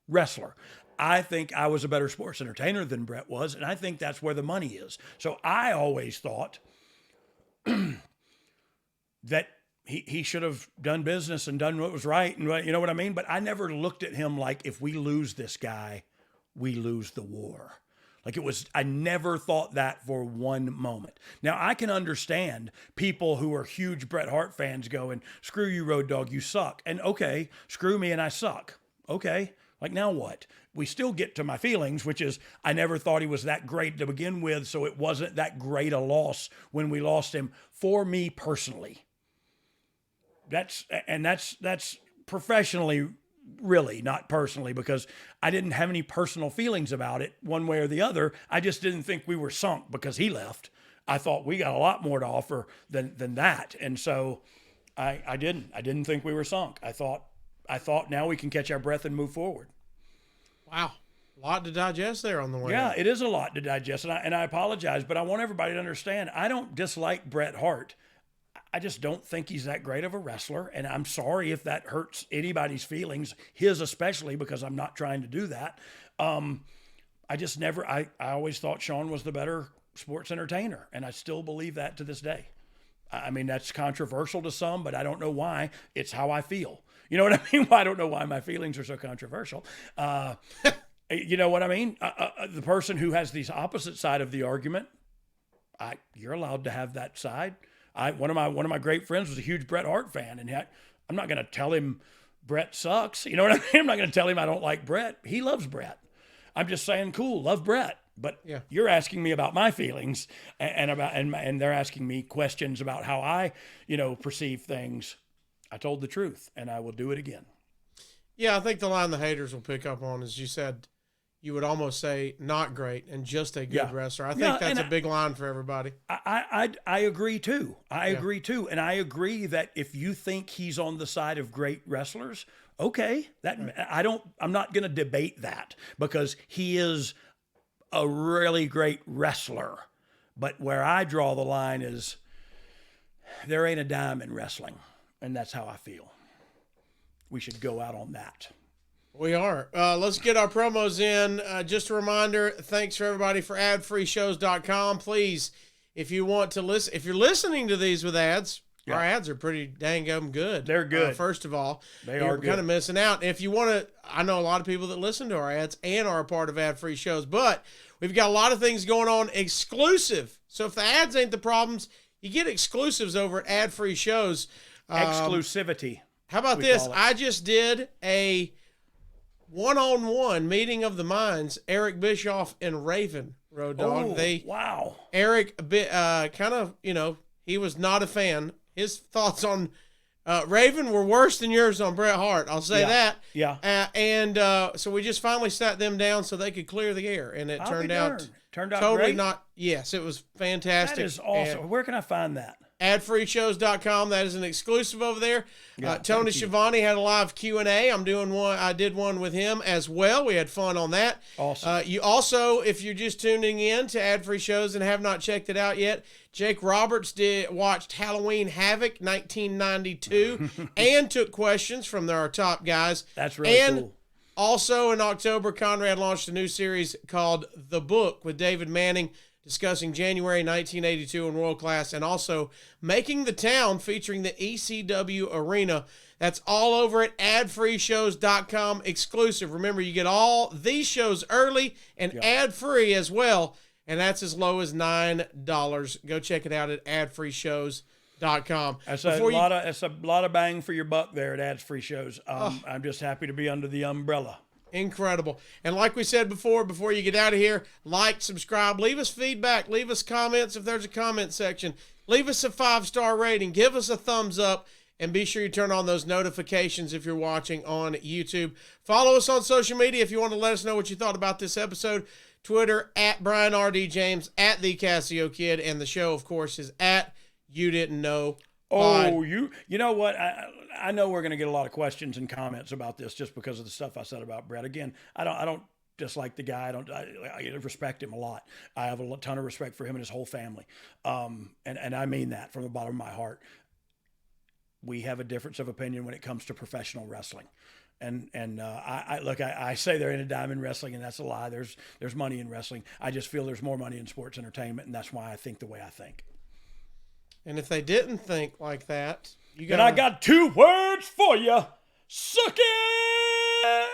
wrestler. I think I was a better sports entertainer than Bret was, and I think that's where the money is. So I always thought that he should have done business and done what was right, and you know what I mean? But I never looked at him like, if we lose this guy, we lose the war. Like I never thought that for one moment. Now, I can understand people who are huge Bret Hart fans going, screw you, Road Dogg, you suck. And okay, screw me and I suck. Okay, like now what? We still get to my feelings, which is I never thought he was that great to begin with, so it wasn't that great a loss when we lost him for me personally. That's professionally, really, not personally, because I didn't have any personal feelings about it one way or the other. I just didn't think we were sunk because he left. I thought we got a lot more to offer than that. And so I didn't think we were sunk. I thought now we can catch our breath and move forward. Wow. A lot to digest there on the way. Yeah, it is a lot to digest. And I apologize, but I want everybody to understand, I don't dislike Bret Hart. I just don't think he's that great of a wrestler, and I'm sorry if that hurts anybody's feelings, his especially, because I'm not trying to do that. I always thought Shawn was the better sports entertainer, and I still believe that to this day. I mean, that's controversial to some, but I don't know why. It's how I feel. You know what I mean? I don't know why my feelings are so controversial. You know what I mean? The person who has the opposite side of the argument, you're allowed to have that side. One of my great friends was a huge Bret Hart fan, and I'm not going to tell him Bret sucks. You know what I mean? I'm not going to tell him I don't like Bret. He loves Bret. I'm just saying, cool, love Bret. But you're asking me about my feelings, and they're asking me questions about how I, perceive things. I told the truth, and I will do it again. Yeah, I think the line the haters will pick up on is you said you would almost say not great and just a good wrestler. I think that's a big line for everybody. I agree too. I agree too. And I agree that if you think he's on the side of great wrestlers, okay. I'm not going to debate that, because he is a really great wrestler. But where I draw the line is there ain't a dime in wrestling. And that's how I feel. We should go out on that. We are. Let's get our promos in. Just a reminder, thanks for everybody for adfreeshows.com. Please, if you want to listen, if you're listening to these with ads, our ads are pretty dang good. They're good. First of all, you're kind of missing out. If you want to, I know a lot of people that listen to our ads and are a part of ad-free shows, but we've got a lot of things going on exclusive. So if the ads ain't the problems, you get exclusives over at ad-free shows. Exclusivity. How about this? I just did a one-on-one meeting of the minds, Eric Bischoff and Raven, Road Dogg. Wow. Eric, kind of, he was not a fan. His thoughts on Raven were worse than yours on Bret Hart. I'll say that. Yeah. So we just finally sat them down so they could clear the air, and it turned out totally great. not. Yes, it was fantastic. That is awesome. Where can I find that? Adfreeshows.com. That is an exclusive over there. Tony Schiavone had a live Q&A. I did one with him as well. We had fun on that. Awesome. You also, if you're just tuning in to Ad Free Shows and have not checked it out yet, Jake Roberts watched Halloween Havoc 1992 and took questions from our top guys. That's really cool. Also in October, Conrad launched a new series called The Book with David Manning, discussing January 1982 in World Class, and also Making the Town featuring the ECW Arena. That's all over at adfreeshows.com exclusive. Remember, you get all these shows early and ad-free as well, and that's as low as $9. Go check it out at adfreeshows.com. That's a lot of bang for your buck there at Ads Free Shows. I'm just happy to be under the umbrella. Incredible. And like we said before you get out of here, like, subscribe, leave us feedback, leave us comments if there's a comment section, leave us a 5-star rating, give us a thumbs up, and be sure you turn on those notifications if you're watching on YouTube. Follow us on social media if you want to let us know what you thought about this episode. Twitter at Brian R.D. James, at the Casio Kid, and the show, of course, is at You Didn't Know. Oh, you know what? I know we're going to get a lot of questions and comments about this just because of the stuff I said about Bret. Again, I don't dislike the guy. I respect him a lot. I have a ton of respect for him and his whole family. And I mean that from the bottom of my heart. We have a difference of opinion when it comes to professional wrestling. And I say there ain't a dime in wrestling, and that's a lie. There's money in wrestling. I just feel there's more money in sports entertainment, and that's why I think the way I think. And if they didn't think like that, then I got 2 words for you. Suck it!